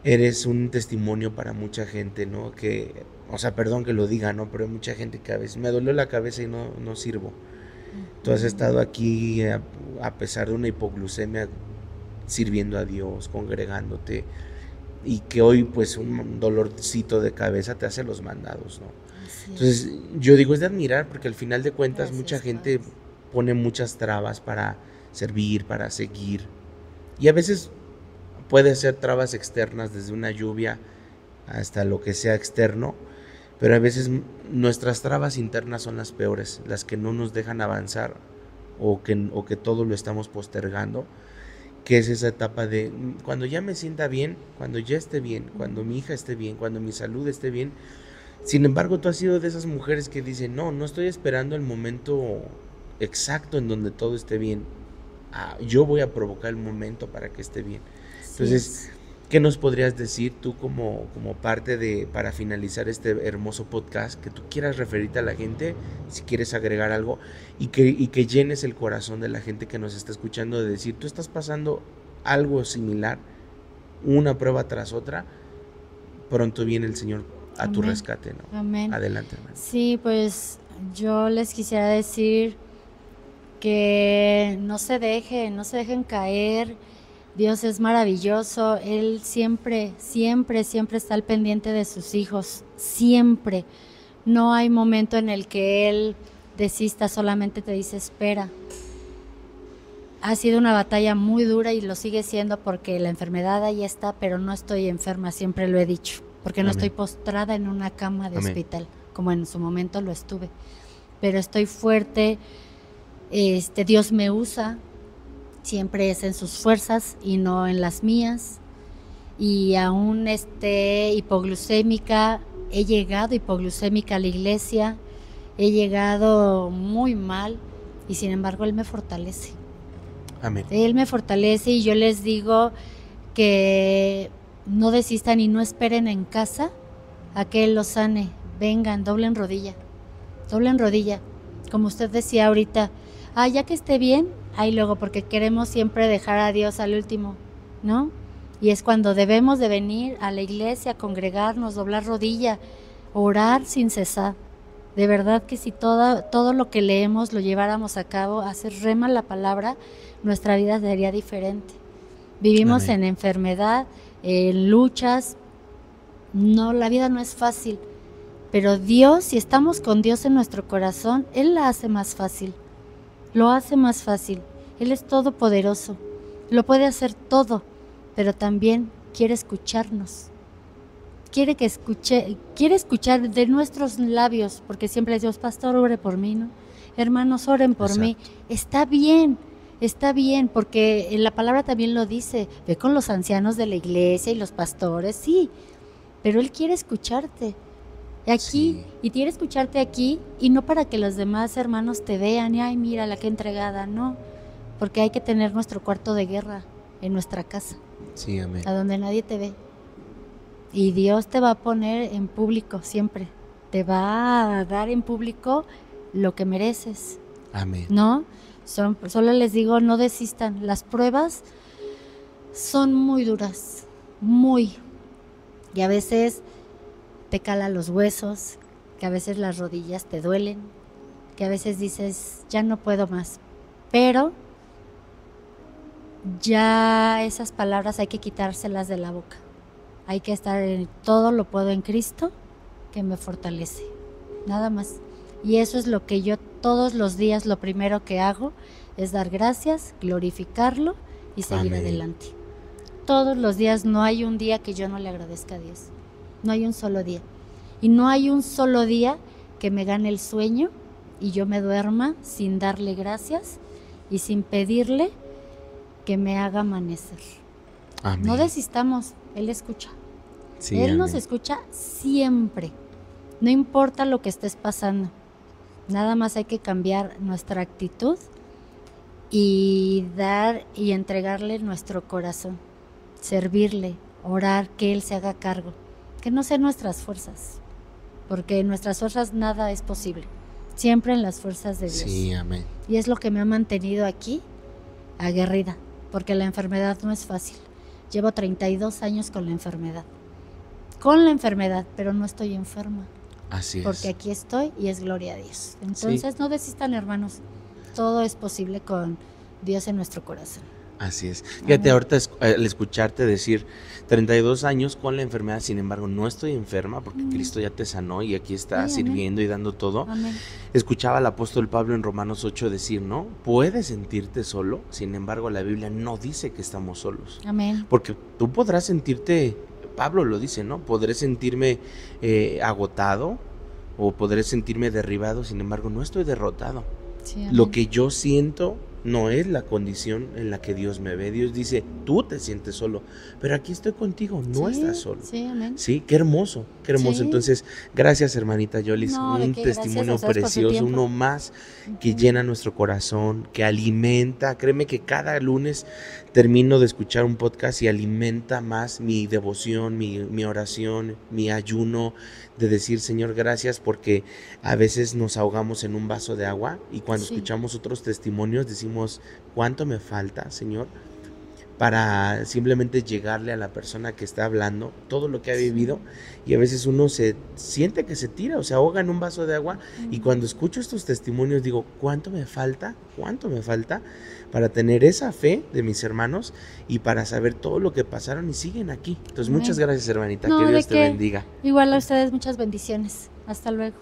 [SPEAKER 2] eres un testimonio para mucha gente, ¿no? Que, o sea, perdón que lo diga, ¿no? Pero hay mucha gente que a veces me dolió la cabeza y no sirvo. Tú has estado aquí a pesar de una hipoglucemia sirviendo a Dios, congregándote, y que hoy pues un dolorcito de cabeza te hace los mandados, ¿no? Entonces yo digo, es de admirar, porque al final de cuentas mucha gente pone muchas trabas para servir, para seguir, y a veces puede ser trabas externas, desde una lluvia hasta lo que sea externo, pero a veces nuestras trabas internas son las peores, las que no nos dejan avanzar, o que todo lo estamos postergando, que es esa etapa de cuando ya me sienta bien, cuando ya esté bien, cuando mi hija esté bien, cuando mi salud esté bien. Sin embargo, tú has sido de esas mujeres que dicen, no estoy esperando el momento exacto en donde todo esté bien. Yo voy a provocar el momento para que esté bien. Entonces, ¿qué nos podrías decir tú como parte para finalizar este hermoso podcast, que tú quieras referirte a la gente, si quieres agregar algo, y que llenes el corazón de la gente que nos está escuchando, de decir, tú estás pasando algo similar, una prueba tras otra, pronto viene el Señor a tu rescate, ¿no?
[SPEAKER 1] Amén.
[SPEAKER 2] Adelante, hermano.
[SPEAKER 1] Sí, pues yo les quisiera decir que no se dejen caer. Dios es maravilloso, Él siempre está al pendiente de sus hijos, siempre. No hay momento en el que Él desista, solamente te dice espera. Ha sido una batalla muy dura y lo sigue siendo, porque la enfermedad ahí está, pero no estoy enferma, siempre lo he dicho, porque no estoy postrada en una cama de hospital, como en su momento lo estuve, pero estoy fuerte. Dios me usa, siempre es en sus fuerzas y no en las mías, y aún hipoglucémica, he llegado hipoglucémica a la iglesia, he llegado muy mal, y sin embargo Él me fortalece.
[SPEAKER 2] Amén.
[SPEAKER 1] Él me fortalece, y yo les digo que no desistan y no esperen en casa a que Él los sane. Vengan, doblen rodilla, como usted decía ahorita, ya que esté bien, ahí luego, porque queremos siempre dejar a Dios al último, ¿no? Y es cuando debemos de venir a la iglesia, congregarnos, doblar rodilla, orar sin cesar. De verdad que si todo lo que leemos lo lleváramos a cabo, hacer rema la palabra, nuestra vida sería diferente. Vivimos en enfermedad, en luchas. No, la vida no es fácil, pero Dios, si estamos con Dios en nuestro corazón, Él la hace más fácil. Lo hace más fácil. Él es todopoderoso, lo puede hacer todo, pero también quiere escucharnos. Quiere escuchar de nuestros labios, porque siempre decimos, pastor, ore por mí, ¿no? Hermanos, oren por mí. Está bien, porque en la palabra también lo dice, ve con los ancianos de la iglesia y los pastores, sí, pero Él quiere escucharte aquí, y quiere escucharte aquí, y no para que los demás hermanos te vean y, ay, mira la que entregada, no, porque hay que tener nuestro cuarto de guerra en nuestra casa,
[SPEAKER 2] amén,
[SPEAKER 1] a donde nadie te ve. Y Dios te va a poner en público siempre. Te va a dar en público lo que mereces.
[SPEAKER 2] Amén.
[SPEAKER 1] ¿No? Solo les digo, no desistan. Las pruebas son muy duras, muy. Y a veces te calan los huesos, que a veces las rodillas te duelen, que a veces dices, ya no puedo más. Pero ya esas palabras hay que quitárselas de la boca. Hay que estar en todo lo puedo en Cristo, que me fortalece. Nada más. Y eso es lo que yo todos los días, lo primero que hago es dar gracias, glorificarlo y seguir adelante. Todos los días, no hay un día que yo no le agradezca a Dios. No hay un solo día. Y no hay un solo día que me gane el sueño y yo me duerma sin darle gracias y sin pedirle que me haga amanecer. Amén. No desistamos, Él escucha. Él nos escucha siempre. No importa lo que estés pasando. Nada más hay que cambiar nuestra actitud y dar y entregarle nuestro corazón. Servirle, orar, que Él se haga cargo. Que no sean nuestras fuerzas. porque en nuestras fuerzas nada es posible, siempre en las fuerzas de Dios.
[SPEAKER 2] Sí, amén.
[SPEAKER 1] Y es lo que me ha mantenido aquí, aguerrida, porque la enfermedad no es fácil. Llevo 32 años con la enfermedad, pero no estoy enferma.
[SPEAKER 2] Así es.
[SPEAKER 1] Porque aquí estoy y es gloria a Dios. Entonces no desistan, hermanos, todo es posible con Dios en nuestro corazón.
[SPEAKER 2] Así es. Fíjate, ahorita al escucharte decir 32 años con la enfermedad, sin embargo no estoy enferma porque Cristo ya te sanó y aquí está sirviendo y dando todo.
[SPEAKER 1] Amén.
[SPEAKER 2] Escuchaba al apóstol Pablo en Romanos 8 decir, ¿no? Puedes sentirte solo, sin embargo la Biblia no dice que estamos solos.
[SPEAKER 1] Amén.
[SPEAKER 2] Porque tú podrás sentirte, Pablo lo dice, ¿no? Podré sentirme agotado o podré sentirme derribado, sin embargo no estoy derrotado.
[SPEAKER 1] Sí,
[SPEAKER 2] Lo que yo siento no es la condición en la que Dios me ve. Dios dice, tú te sientes solo, pero aquí estoy contigo, no estás solo.
[SPEAKER 1] Sí, amén.
[SPEAKER 2] Sí, qué hermoso, qué hermoso.
[SPEAKER 1] Sí.
[SPEAKER 2] Entonces, gracias hermanita Yolis, un
[SPEAKER 1] qué,
[SPEAKER 2] testimonio
[SPEAKER 1] gracias a ustedes por su
[SPEAKER 2] precioso,
[SPEAKER 1] tiempo.
[SPEAKER 2] uno más que llena nuestro corazón, que alimenta. Créeme que cada lunes termino de escuchar un podcast y alimenta más mi devoción, mi oración, mi ayuno, de decir, Señor, gracias, porque a veces nos ahogamos en un vaso de agua y cuando escuchamos otros testimonios decimos, ¿cuánto me falta, Señor? Para simplemente llegarle a la persona que está hablando todo lo que ha vivido, y a veces uno se siente que se tira o se ahoga en un vaso de agua, y cuando escucho estos testimonios digo, ¿cuánto me falta para tener esa fe de mis hermanos y para saber todo lo que pasaron y siguen aquí? Entonces muchas gracias, hermanita, que Dios te bendiga.
[SPEAKER 1] Igual a ustedes, muchas bendiciones, hasta luego.